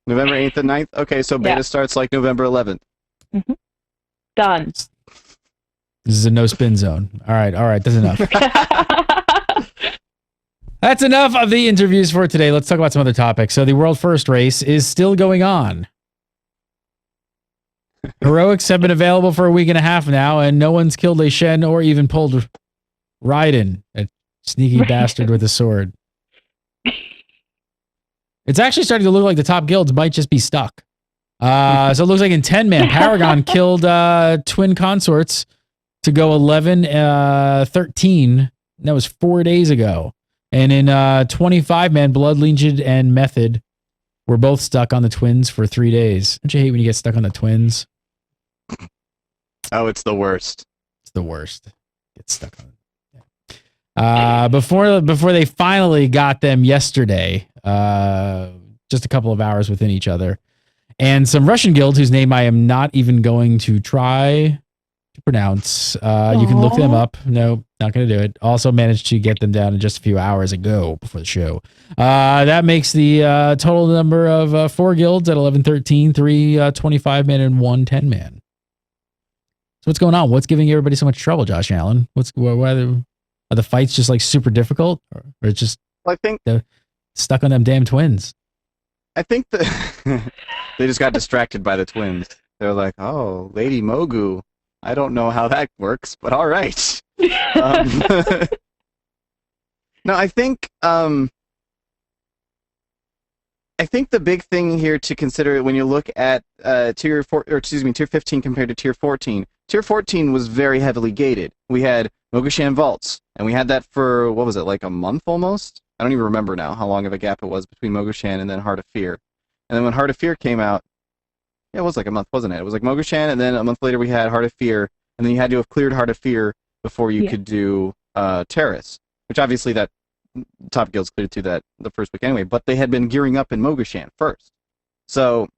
November 8th and 9th. Okay, so beta starts like November 11th. Mm-hmm. Done. This is a no spin zone. All right. That's enough. That's enough of the interviews for today. Let's talk about some other topics. So the world first race is still going on. Heroics have been available for a week and a half now, and no one's killed a Shen or even pulled Raiden, a sneaky bastard with a sword. It's actually starting to look like the top guilds might just be stuck. So it looks like in 10-man, Paragon killed twin consorts to go 11-13. That was 4 days ago. And in 25-man, Blood Legion and Method were both stuck on the twins for 3 days. Don't you hate when you get stuck on the twins? Oh, it's the worst. It's the worst. Get stuck on it. Yeah. Before they finally got them yesterday, just a couple of hours within each other, and some Russian guilds whose name I am not even going to try to pronounce. You can look them up. No, Not going to do it. Also managed to get them down in just a few hours ago before the show. That makes the total number of 4 guilds at 11-13, 3 25-man and 1 10-man. So what's going on? What's giving everybody so much trouble, Josh Allen? Are the fights just like super difficult, or it's just I think they're stuck on them damn twins? I think that they just got distracted by the twins. They're like, "Oh, Lady Mogu, I don't know how that works, but all right." No, I think the big thing here to consider when you look at tier 15 compared to tier 14. Tier 14 was very heavily gated. We had Mogushan Vaults, and we had that for, what was it, like a month almost? I don't even remember now how long of a gap it was between Mogushan and then Heart of Fear. And then when Heart of Fear came out, yeah, it was like a month, wasn't it? It was like Mogushan, and then a month later we had Heart of Fear, and then you had to have cleared Heart of Fear before you could do Terrace, which obviously that top guilds cleared to that the first week anyway, but they had been gearing up in Mogushan first. So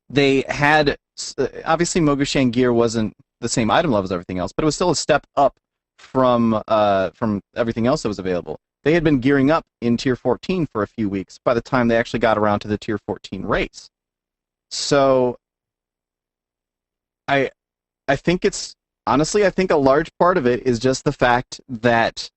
they had, obviously Mogushan gear wasn't the same item level as everything else, but it was still a step up from everything else that was available. They had been gearing up in Tier 14 for a few weeks by the time they actually got around to the Tier 14 race. So I think it's, honestly, I think a large part of it is just the fact that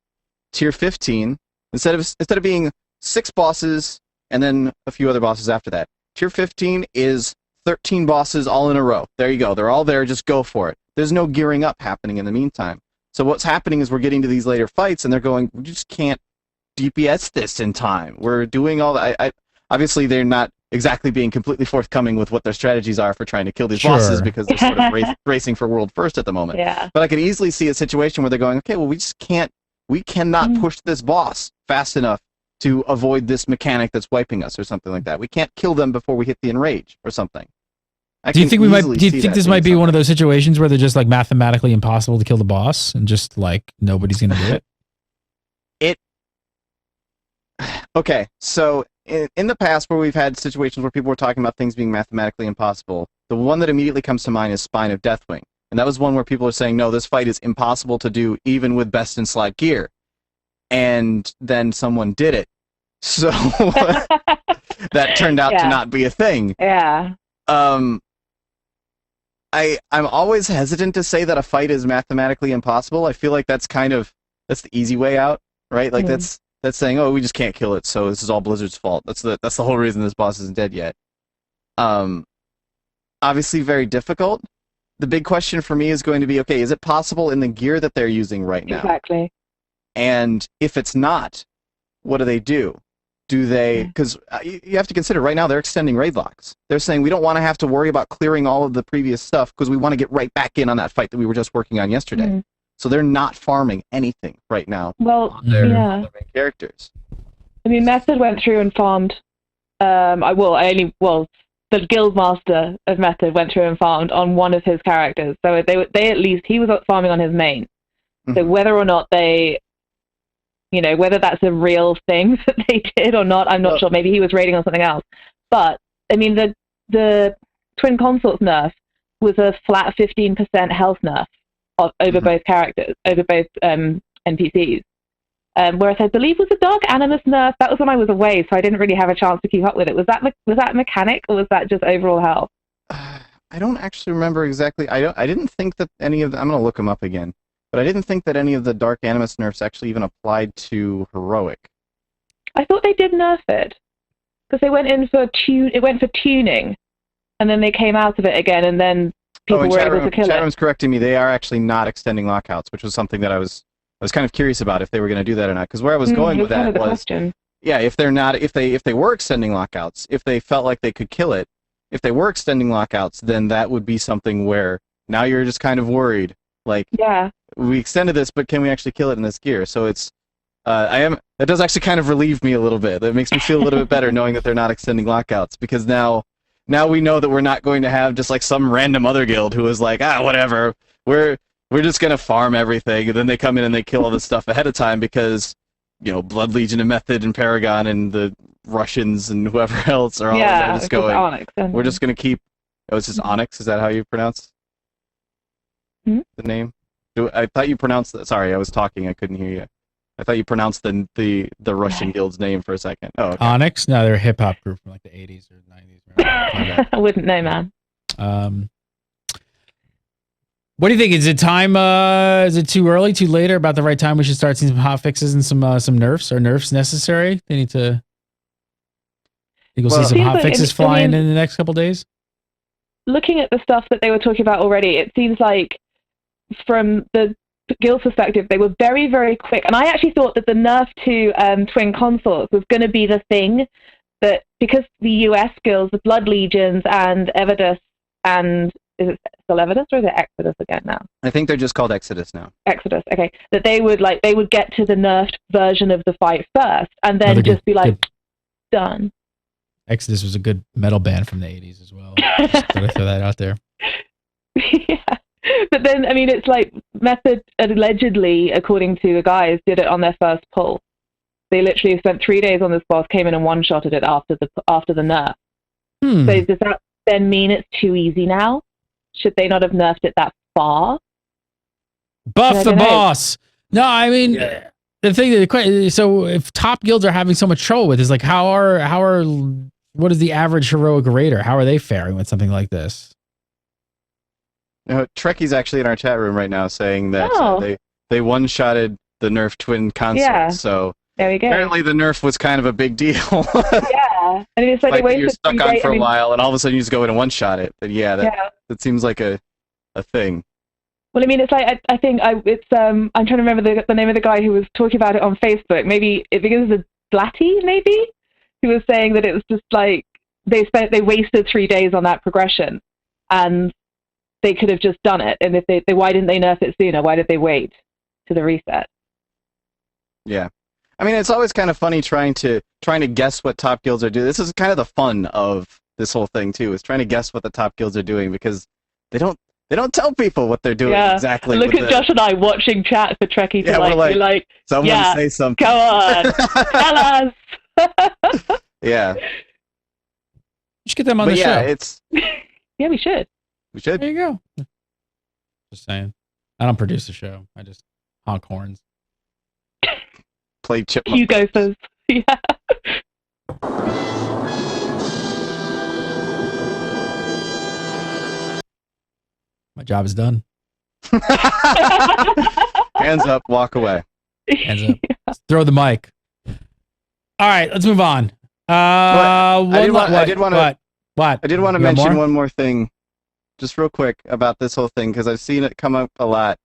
Tier 15, instead of being 6 bosses and then a few other bosses after that, Tier 15 is 13 bosses all in a row. There you go. They're all there. Just go for it. There's no gearing up happening in the meantime. So what's happening is we're getting to these later fights, and they're going, we just can't DPS this in time. We're doing all that. Obviously, they're not exactly being completely forthcoming with what their strategies are for trying to kill these bosses, because they're sort of racing for world first at the moment. Yeah. But I could easily see a situation where they're going, okay, well, we cannot push this boss fast enough to avoid this mechanic that's wiping us or something like that. We can't kill them before we hit the enrage or something. Do you think this might be one of those situations where they're just like mathematically impossible to kill the boss and just like nobody's going to do it? Okay, so in the past where we've had situations where people were talking about things being mathematically impossible, the one that immediately comes to mind is Spine of Deathwing. And that was one where people are saying, no, this fight is impossible to do even with best in slot gear. And then someone did it. So that turned out to not be a thing. Yeah. I'm always hesitant to say that a fight is mathematically impossible. I feel like that's the easy way out, right? Like that's saying, oh, we just can't kill it, so this is all Blizzard's fault. That's the whole reason this boss isn't dead yet. Obviously very difficult. The big question for me is going to be, okay, is it possible in the gear that they're using right now? Exactly. And if it's not, what do they do? Do they, because you have to consider right now they're extending raid locks. They're saying we don't want to have to worry about clearing all of the previous stuff because we want to get right back in on that fight that we were just working on yesterday. So they're not farming anything right now. Well, on their main characters. I mean, Method went through and farmed. The guild master of Method went through and farmed on one of his characters. So they at least, he was farming on his main. So whether or not whether that's a real thing that they did or not, I'm not sure. Maybe he was raiding on something else. But I mean, the Twin Consorts nerf was a flat 15% health nerf over both characters, over both NPCs. Whereas I believe was the Dark Animus nerf. That was when I was away, so I didn't really have a chance to keep up with it. Was that mechanic, or was that just overall health? I don't actually remember exactly. I didn't think that any of the, I'm going to look them up again, but I didn't think that any of the Dark Animus nerfs actually even applied to Heroic. I thought they did nerf it because they went in for It went for tuning, and then they came out of it again, and then people were able to kill it. Chatroom's correcting me. They are actually not extending lockouts, which was something that I was kind of curious about if they were going to do that or not. Because where I was going with that was, if they were extending lockouts, if they felt like they could kill it, if they were extending lockouts, then that would be something where now you're just kind of worried. Like, we extended this, but can we actually kill it in this gear? So it's, that does actually kind of relieve me a little bit. That makes me feel a little bit better knowing that they're not extending lockouts, because now we know that we're not going to have just like some random other guild who is like, whatever, we're just going to farm everything, and then they come in and they kill all this stuff ahead of time because, Blood Legion and Method and Paragon and the Russians and whoever else are all just going, Onyx, we're just going to keep, it's just Onyx, is that how you pronounce the name? I thought you pronounced that. Sorry, I was talking. I couldn't hear you. I thought you pronounced the Russian guild's name for a second. Oh, okay. Onyx? No, they're a hip hop group from like the 80s or 90s. I wouldn't know, man. What do you think? Is it time? Is it too early, too late, or about the right time we should start seeing some hot fixes and some nerfs? Are nerfs necessary? They need to. You will see some hot fixes flying in the next couple days. Looking at the stuff that they were talking about already, it seems like from the guild perspective, they were very, very quick. And I actually thought that the nerf to twin consorts was going to be the thing that, because the US guilds, the Blood Legions and Exodus, and is it still Exodus or is it Exodus again now? I think they're just called Exodus now. Exodus, okay. That they would get to the nerfed version of the fight first, and then just be like, done. Exodus was a good metal band from the 80s as well. Just thought I'd throw that out there. Yeah. But then, I mean, it's like Method allegedly, according to the guys, did it on their first pull. They literally spent 3 days on this boss, came in and one-shotted it after the nerf. So does that then mean it's too easy now? Should they not have nerfed it that far? Buff the boss! No, I mean... Yeah. The thing so if top guilds are having so much trouble with is like what is the average heroic raider? How are they faring with something like this? Trekkie's actually in our chat room right now saying that they one-shotted the nerf twin consort. Yeah. So there we go. Apparently the nerf was kind of a big deal. Yeah. I mean, it's like you're stuck on for a while and all of a sudden you just go in and one-shot it. But that seems like a thing. Well, I mean, it's like I'm trying to remember the name of the guy who was talking about it on Facebook. Maybe it begins with Blatty, maybe, who was saying that it was just like they wasted 3 days on that progression, and they could have just done it. And if they why didn't they nerf it sooner? Why did they wait to the reset? Yeah, I mean, it's always kind of funny trying to guess what top guilds are doing. This is kind of the fun of this whole thing too, is trying to guess what the top guilds are doing because they don't tell people what they're doing exactly. Look at Josh and I watching chat for Trekkie to be like, someone say something. Go on, tell us. Yeah. You should get them on the show. Yeah, we should. We should. There you go. Just saying. I don't produce the show. I just honk horns. Play chipmunk. You go first. Yeah. My job is done. Hands up, walk away. Hands up. Throw the mic. All right, let's move on. I did want to mention more? one more thing, just real quick about this whole thing because I've seen it come up a lot.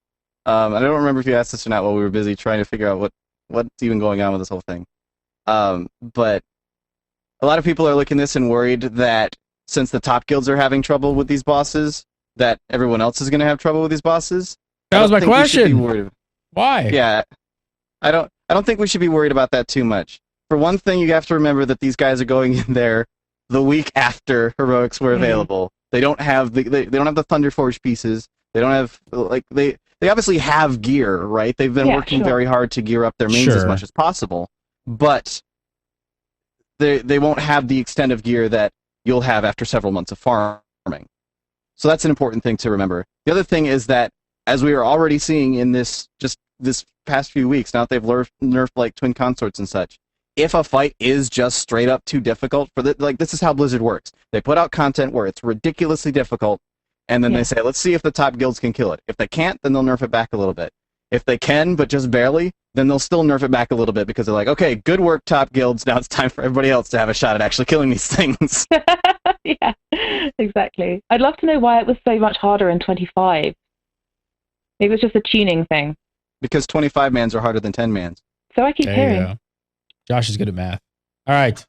I don't remember if you asked this or not while we were busy trying to figure out what's even going on with this whole thing. But a lot of people are looking at this and worried that since the top guilds are having trouble with these bosses, that everyone else is going to have trouble with these bosses. That was my question. Why? Yeah, I don't think we should be worried about that too much. For one thing, you have to remember that these guys are going in there the week after heroics were available. They don't have they don't have the Thunderforge pieces. They don't have they obviously have gear, right? They've been working very hard to gear up their mains as much as possible, but they won't have the extent of gear that you'll have after several months of farming. So that's an important thing to remember. The other thing is that, as we are already seeing in this past few weeks, now that they've nerfed like twin consorts and such, if a fight is just straight up too difficult this is how Blizzard works. They put out content where it's ridiculously difficult, and then they say, let's see if the top guilds can kill it. If they can't, then they'll nerf it back a little bit. If they can, but just barely, then they'll still nerf it back a little bit because they're like, okay, good work, top guilds. Now it's time for everybody else to have a shot at actually killing these things. Yeah, exactly. I'd love to know why it was so much harder in 25. Maybe it was just a tuning thing. Because 25 mans are harder than 10 mans. So I keep hearing. Josh is good at math. All right.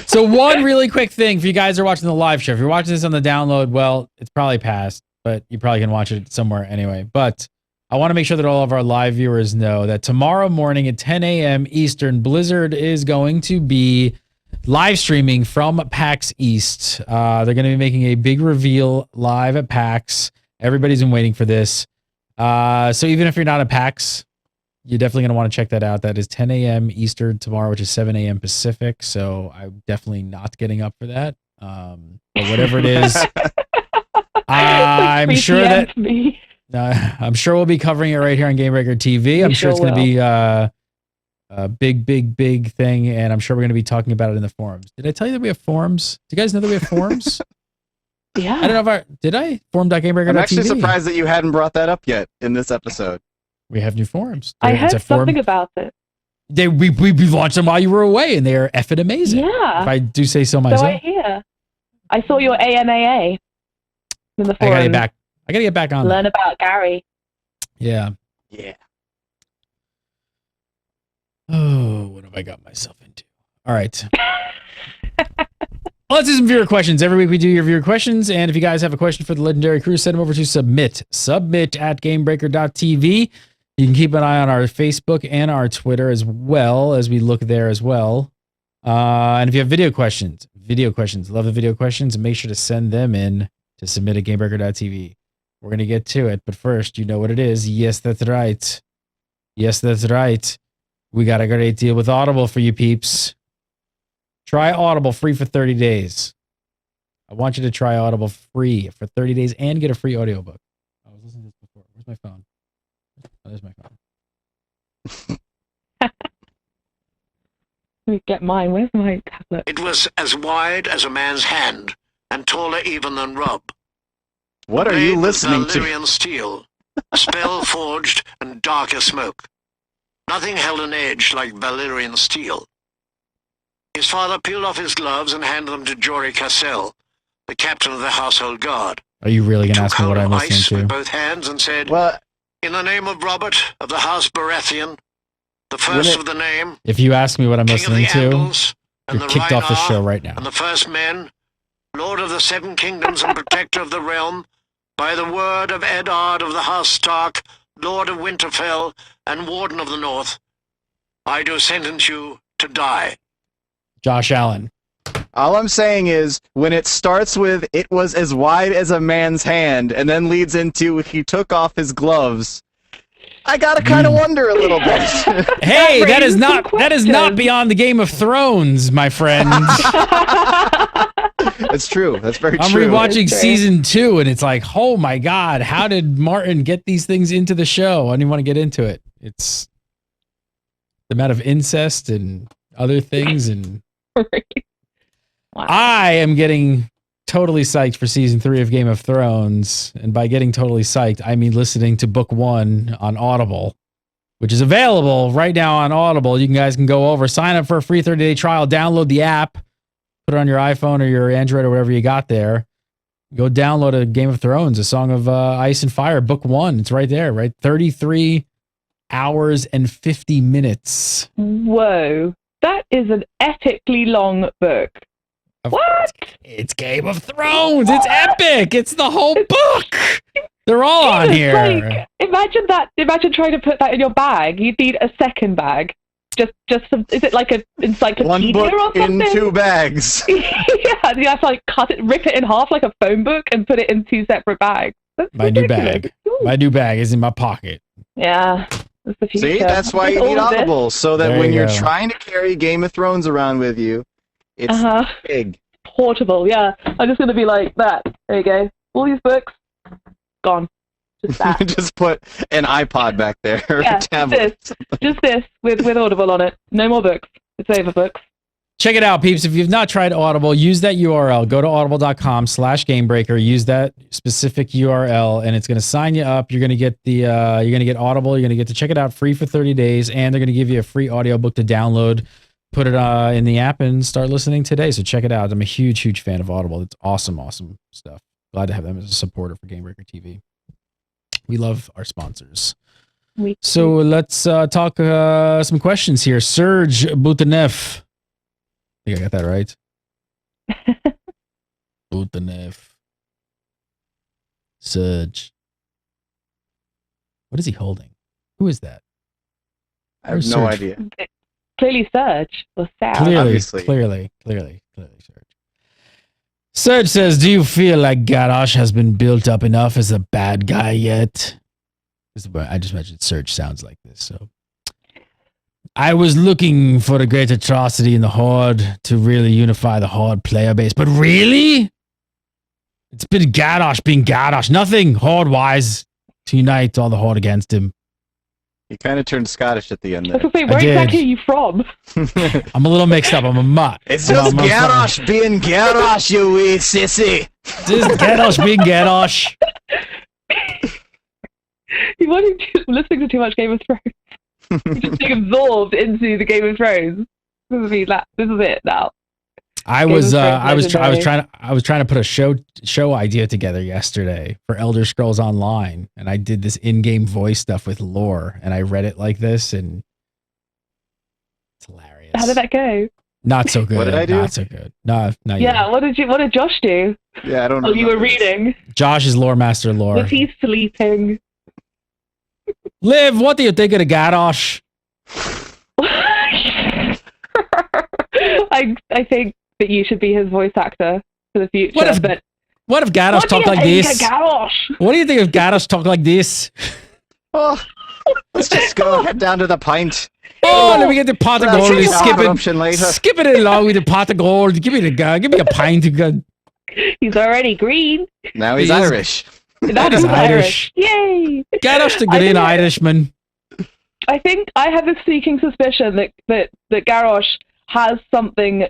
So one really quick thing for you guys who are watching the live show. If you're watching this on the download, well, it's probably past, but you probably can watch it somewhere anyway. But I want to make sure that all of our live viewers know that tomorrow morning at 10 a.m. Eastern, Blizzard is going to be live streaming from PAX East. They're going to be making a big reveal live at PAX. Everybody's been waiting for this. So even if you're not at PAX, you're definitely going to want to check that out. That is 10 a.m. Eastern tomorrow, which is 7 a.m. Pacific. So I'm definitely not getting up for that. But whatever it is, I'm sure that I'm sure we'll be covering it right here on Gamebreaker TV. I'm sure it's going to be a big thing, and I'm sure we're going to be talking about it in the forums. Did I tell you that we have forums? Do you guys know that we have forums? Yeah. I don't know if did I? Forum.gamebreaker.tv. I'm actually surprised that you hadn't brought that up yet in this episode. We have new forums. I heard something about it. We launched them while you were away, and they are effing amazing. Yeah. If I do say so myself. So I hear. I saw your AMAA in the forum. I gotta get back on. Learn about Gary. Yeah. Yeah. Oh, what have I got myself into? All right. Let's do some viewer questions. Every week we do your viewer questions, and if you guys have a question for the Legendary Crew, send them over to submit at gamebreaker.tv. You can keep an eye on our Facebook and our Twitter as well as we look there as well. And if you have video questions, love the video questions, and make sure to send them in to submit at gamebreaker.tv. We're going to get to it, but first, you know what it is. Yes, that's right. Yes, that's right. We got a great deal with Audible for you peeps. Try Audible free for 30 days. I want you to try Audible free for 30 days and get a free audiobook. I was listening to this before. Where's my phone? Oh, there's my phone. Let me get mine. Where's my tablet? It was as wide as a man's hand, and taller even than Rob. What are you listening to? Valyrian steel, spell forged and dark as smoke. Nothing held an edge like Valyrian steel. His father peeled off his gloves and handed them to Jory Cassell, the captain of the household guard. Are you really going to ask me what I'm Took hold of ice listening with to? both hands and said, What? "In the name of Robert of the House Baratheon, the first of the name, If you ask me what I'm King of listening the to, Andals, and you're the kicked off the Rhinar, show right now. and the first men, Lord of the Seven Kingdoms and Protector of the Realm, by the word of Eddard of the House Stark, Lord of Winterfell, and Warden of the North, I do sentence you to die." Josh Allen. All I'm saying is, when it starts with, it was as wide as a man's hand, and then leads into, he took off his gloves, I gotta kind of wonder a little bit. Hey, that is raises some not questions. beyond the Game of Thrones, my friend. It's true. That's very I'm true. rewatching That's true. season 2, and it's like, oh my god, how did Martin get these things into the show? I don't even want to get into it. It's the amount of incest and other things, and Wow. I am getting totally psyched for season 3 of Game of Thrones. And by getting totally psyched, I mean listening to book 1 on Audible, which is available right now on Audible. You guys can go over, sign up for a free 30-day trial, download the app, put it on your iPhone or your Android or whatever you got there. Go download a Game of Thrones, a Song of Ice and Fire, book 1. It's right there, right? 33 hours and 50 minutes. Whoa. That is an epically long book. What? It's Game of Thrones. It's epic. It's the whole book. They're all on Jesus, here. like, imagine that. Imagine trying to put that in your bag. You'd need a second bag. Just some, is it like an encyclopedia One book or something? in 2 bags. Yeah, you have to like cut it, rip it in half like a phone book, and put it in 2 separate bags. That's My new ridiculous. bag. My new bag is in my pocket. Yeah, that's the future. See, that's why you All need of this. Audible, so that There when you you're go. trying to carry Game of Thrones around with you, it's big. Portable, yeah. I'm just gonna be like that. There you go. All these books gone. Just that. Just put an iPod back there, or Yeah, a tablet. just this with Audible on it. No more books. It's over books. Check it out, peeps. If you've not tried Audible, use that URL. Go to audible.com/gamebreaker. Use that specific URL, and it's going to sign you up. You're going to get you're going to get Audible. You're going to get to check it out free for 30 days, and they're going to give you a free audiobook to download. Put it in the app and start listening today. So check it out. I'm a huge fan of Audible. It's awesome stuff. Glad to have them as a supporter for Gamebreaker TV. We love our sponsors. So let's talk some questions here. Serge Butanev. I think I got that right. Butanev. Serge. What is he holding? Who is that? I have Where's no Serge? idea. Clearly Serge or Sarah. Obviously. Clearly, Serge. Serge says, do you feel like Garrosh has been built up enough as a bad guy yet? I just mentioned Serge sounds like this, so. I was looking for a great atrocity in the Horde to really unify the Horde player base, but really? It's been Garrosh being Garrosh. Nothing Horde-wise to unite all the horde against him. He kind of turned Scottish at the end I was there. gonna say, where I did. exactly are you from? I'm a little mixed up. I'm a mutt. It's just Garrosh being Garrosh, you wee sissy. Just Garrosh being Garrosh. You wanted to listening to too much Game of Thrones. You're just being absorbed into the Game of Thrones. This is it now. I was trying to put a show idea together yesterday for Elder Scrolls Online, and I did this in-game voice stuff with lore, and I read it like this, and it's hilarious. How did that go? Not so good. What did I do? Not so good. Not Yeah, what did Josh do? Yeah, I don't know. Oh, you were reading. Josh is lore master lore. Was he sleeping? Liv, what do you think of the Garrosh? I think that you should be his voice actor for the future. What if Garrosh talked like this? What do you think if Garrosh talked like this? Oh, let's just go head down to the pint. Oh, let me get the pot of gold. We'll Skip corruption later. it along with the pot of gold. Give me a pint. He's already green. Now he's He is- Irish. Now He's he's Irish. Yay! Garrosh the I green think- Irishman. I think I have a sneaking suspicion that Garrosh has something.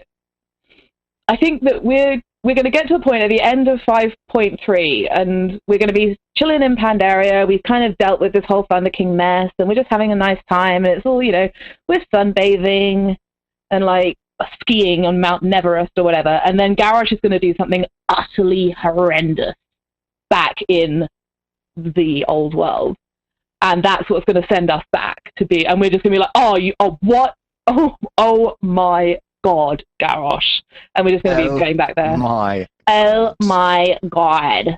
I think that we're going to get to a point at the end of 5.3, and we're going to be chilling in Pandaria. We've kind of dealt with this whole Thunder King mess, and we're just having a nice time. And it's all, we're sunbathing and like skiing on Mount Everest or whatever. And then Garrosh is going to do something utterly horrendous back in the old world. And that's what's going to send us back to be, and we're just going to be like, what? Oh my God, Garrosh. And we're just going to be going back there. Oh my God,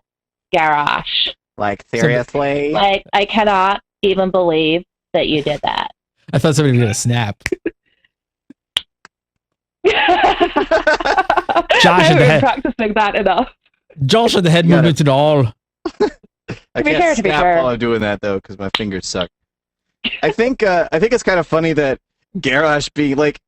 Garrosh. Like, seriously? Like, I cannot even believe that you did that. I thought somebody did a snap. I had the haven't head. practicing that enough. Josh had the head movement and all. I be can't fair, to be snap fair. while I'm doing that though, because my fingers suck. I think it's kind of funny that Garrosh being like,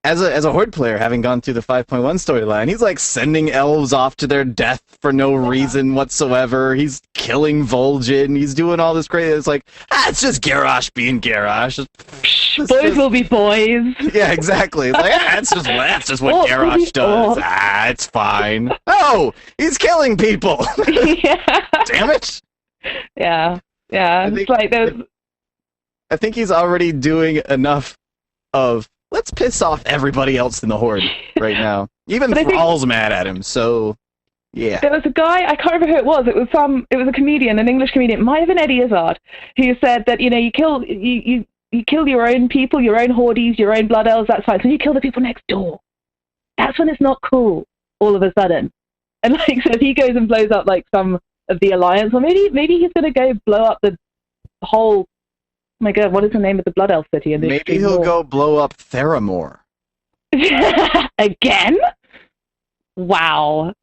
as a horde player, having gone through the 5.1 storyline, he's like sending elves off to their death for no reason whatsoever. He's killing Vol'jin. He's doing all this crazy. It's like, it's just Garrosh being Garrosh. Boys will be boys. Yeah, exactly. Like, that's just what Garrosh does. It's fine. Oh, he's killing people. Yeah. Damn it. Yeah. I think he's already doing enough of let's piss off everybody else in the horde right now. Even Thrall's mad at him, so yeah. There was a guy, I can't remember who it was. It was a comedian, an English comedian. It might have been Eddie Izzard, who said that you kill your own people, your own hordes, your own blood elves. That's fine. So you kill the people next door. That's when it's not cool. All of a sudden, and so if he goes and blows up like some of the alliance, or maybe he's going to go blow up the whole. Oh my God, what is the name of the Blood Elf city? Maybe he'll go blow up Theramore. Again? Wow.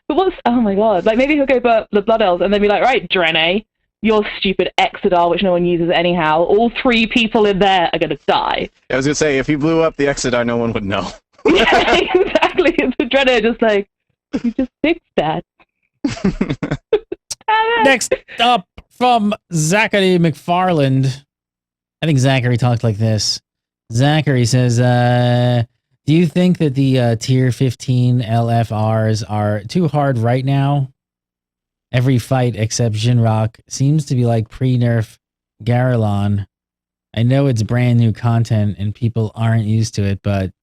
But oh my God, like maybe he'll go blow up the Blood Elves and then be like, right, Drene, your stupid Exodar, which no one uses anyhow, all 3 people in there are going to die. I was going to say, if he blew up the Exodar, no one would know. Yeah, exactly. It's the Drene just like, you just fixed that. Next up from Zachary McFarland. I think Zachary talked like this. Zachary says, do you think that the tier 15 LFRs are too hard right now? Every fight except Jinrock seems to be like pre-nerf Garelon. I know it's brand new content and people aren't used to it, but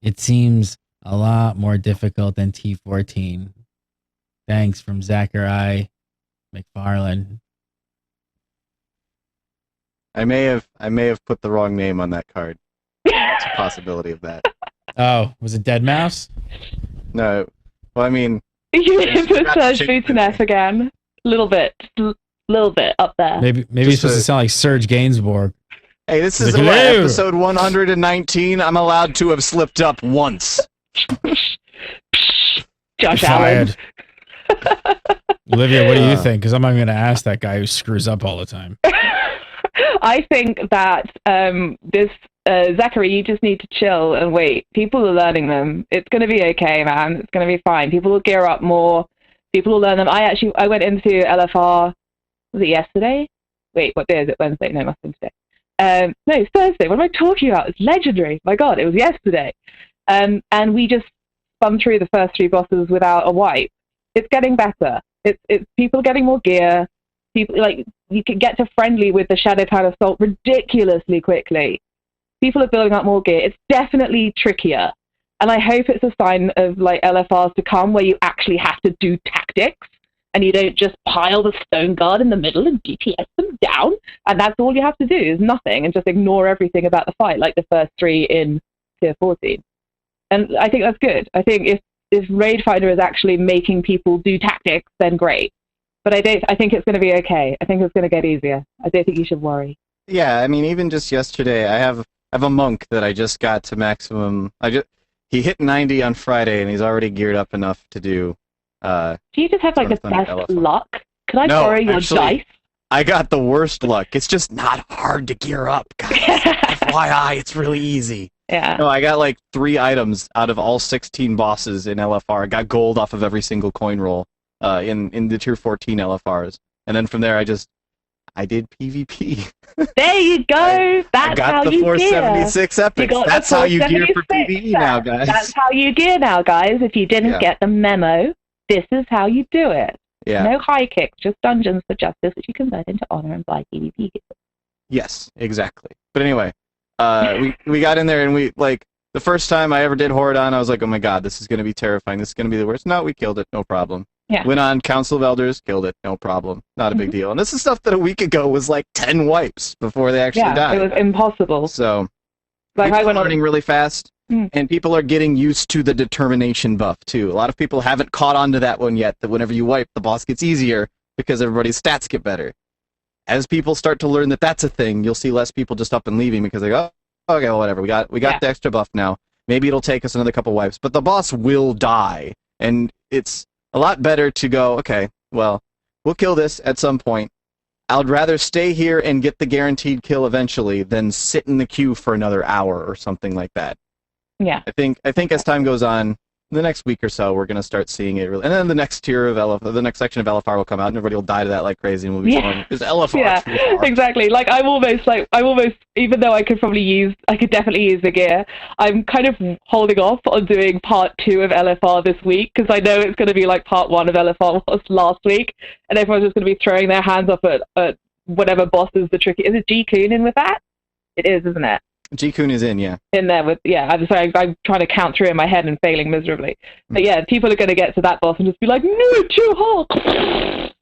it seems a lot more difficult than T14. Thanks from Zachary McFarland. I may have put the wrong name on that card. It's a possibility of that. Oh, was it Dead Mouse? No. Well, I mean, You put forgot to Serge change the Boutinef again. A little bit up there. Maybe he's supposed to sound like Serge Gainsbourg. hey, this is Like, hello. episode 119. I'm allowed to have slipped up once. Josh Fired. Allen. Olivia, what do you think? Because I'm not going to ask that guy who screws up all the time. I think that this Zachary, you just need to chill and wait. People are learning them. It's going to be okay, man. It's going to be fine. People will gear up more. People will learn them. I went into LFR Was it yesterday? Wait, what day is it? Wednesday? No, it must have been today. No, Thursday. What am I talking about? It's legendary. My God, it was yesterday. And we just spun through the first 3 bosses without a wipe. It's getting better. It's people getting more gear. People, like, you can get to friendly with the Shadow Town Assault ridiculously quickly. People are building up more gear. It's definitely trickier. And I hope it's a sign of, like, LFRs to come where you actually have to do tactics and you don't just pile the Stone Guard in the middle and DPS them down. And that's all you have to do is nothing and just ignore everything about the fight, like the first 3 in Tier 14. And I think that's good. I think if Raid Finder is actually making people do tactics, then great. But I think it's going to be okay. I think it's going to get easier. I don't think you should worry. Yeah, I mean, even just yesterday, I have a monk that I just got to maximum. He hit 90 on Friday, and he's already geared up enough to do. Do you just have like the best luck? Can I borrow your dice? I got the worst luck. It's just not hard to gear up, guys. FYI, it's really easy. Yeah. No, I got like 3 items out of all 16 bosses in LFR. I got gold off of every single coin roll in the tier 14 LFRs. And then from there, I did PvP. There you go. That's how you gear. I got the 476 epics. That's how you gear for PvE now, guys. That's how you gear now, guys. If you didn't get the memo, this is how you do it. Yeah. No high kicks, just dungeons for justice, which you convert into honor and buy PvP gear. Yes, exactly. But anyway, we got in there and we, like, the first time I ever did Horadon, I was like, oh my god, this is going to be terrifying. This is going to be the worst. No, we killed it. No problem. Yeah. Went on Council of Elders, killed it. No problem. Not a big deal. And this is stuff that a week ago was like 10 wipes before they actually died. It was impossible. So, like, people are learning really fast, and people are getting used to the determination buff, too. A lot of people haven't caught on to that one yet, that whenever you wipe, the boss gets easier because everybody's stats get better. As people start to learn that that's a thing, you'll see less people just up and leaving because they go, oh, okay, well, whatever. We got the extra buff now. Maybe it'll take us another couple wipes, but the boss will die, and it's a lot better to go, okay, well, we'll kill this at some point. I'd rather stay here and get the guaranteed kill eventually than sit in the queue for another hour or something like that. Yeah. I think as time goes on, the next week or so, we're going to start seeing it really. And then the next tier of the next section of LFR will come out, and everybody will die to that like crazy, and we'll be going, is LFR Yeah, exactly. Like, I'm almost, even though I could definitely use the gear, I'm kind of holding off on doing part 2 of LFR this week, because I know it's going to be like part 1 of LFR was last week, and everyone's just going to be throwing their hands up at whatever boss is the tricky. Is it G-Kun in with that? It is, isn't it? G-Kun is in, yeah. In there with, yeah, I'm sorry, I'm trying to count through in my head and failing miserably. But yeah, people are going to get to that boss and just be like, no, too hard.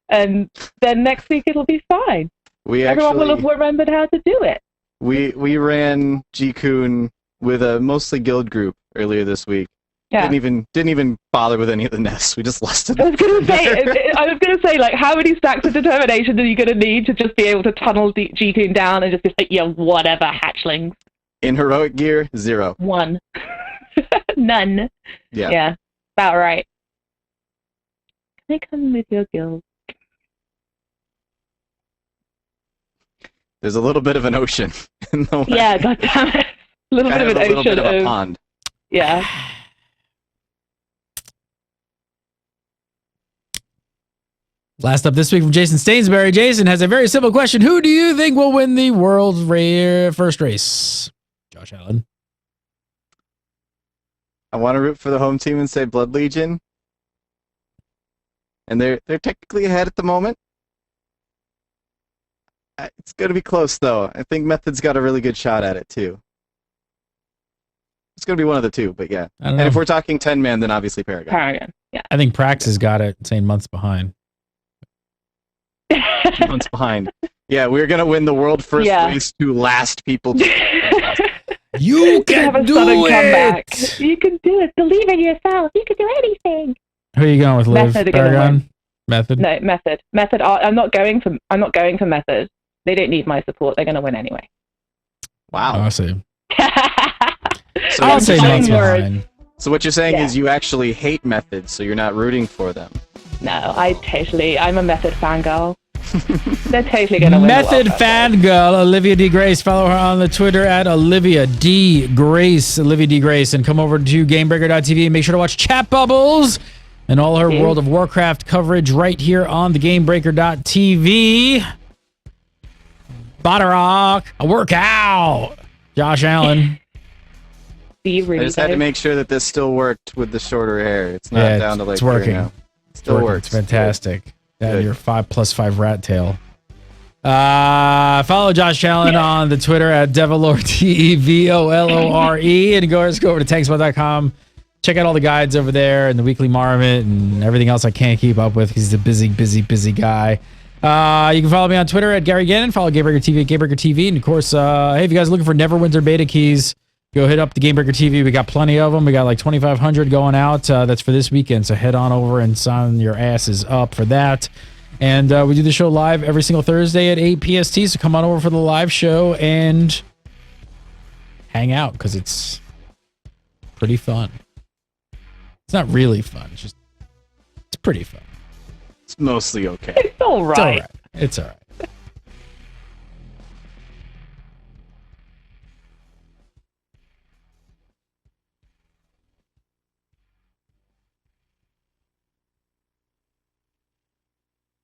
And then next week it'll be fine. Everyone will have remembered how to do it. We ran G-Kun with a mostly guild group earlier this week. Yeah. Didn't even bother with any of the nests. We just lusted. I was gonna say, like, how many stacks of determination are you gonna need to just be able to tunnel G-Kun down and just be like, yeah, whatever, hatchlings. In heroic gear, 0. 1. None. Yeah. Yeah. About right. Can I come with your guild? There's a little bit of an ocean in the way. Yeah, goddammit. A little bit of an ocean. A little bit of a pond. Yeah. Last up this week from Jason Stainsbury. Jason has a very simple question. Who do you think will win the world first race? Josh Allen. I want to root for the home team and say Blood Legion. And they're technically ahead at the moment. It's going to be close, though. I think Method's got a really good shot at it, too. It's going to be one of the two, but yeah. And if we're talking 10-man, then obviously Paragon. Paragon, yeah. I think Prax has got it, saying months behind. Months behind. Yeah, we're going to win the world first race to last people. You can do it! You can do it. Believe in yourself. You can do anything. Who are you going with, Liv? Method Paragon? Method? No, Method. Method. I'm not going for Method. They don't need my support. They're going to win anyway. Wow. Oh, I see. So I'll say months behind. So what you're saying is you actually hate Method, so you're not rooting for them. No, I'm a Method fangirl. They're totally going to win. Method fangirl, Olivia D. Grace. Follow her on the Twitter at Olivia D. Grace. Olivia D. Grace. And come over to GameBreaker.tv and make sure to watch Chat Bubbles and all her Yeah. World of Warcraft coverage right here on the GameBreaker.tv. Botterock, a workout. Josh Allen. Do you really? I just had to though? make sure that this still worked with the shorter hair. It's not Yeah, down to like it's working. here now. It still Working. works. It's fantastic. Yeah, Good. your 5+5 rat tail. Follow Josh Allen on the Twitter at Devolore, DEVOLORE, and of course go over to tanksmith.com. Check out all the guides over there and the weekly marmot and everything else I can't keep up with because he's a busy guy. You can follow me on Twitter at Gary Gannon. Follow Gamebreaker TV at Gamebreaker TV. And of course, hey, if you guys are looking for Neverwinter beta keys, go hit up the Gamebreaker TV. We got plenty of them. We got like 2,500 going out. That's for this weekend. So head on over and sign your asses up for that. And we do the show live every single Thursday at 8 PST. So come on over for the live show and hang out because it's pretty fun. It's not really fun. It's pretty fun. It's mostly okay. It's all It's all right. right. It's all right.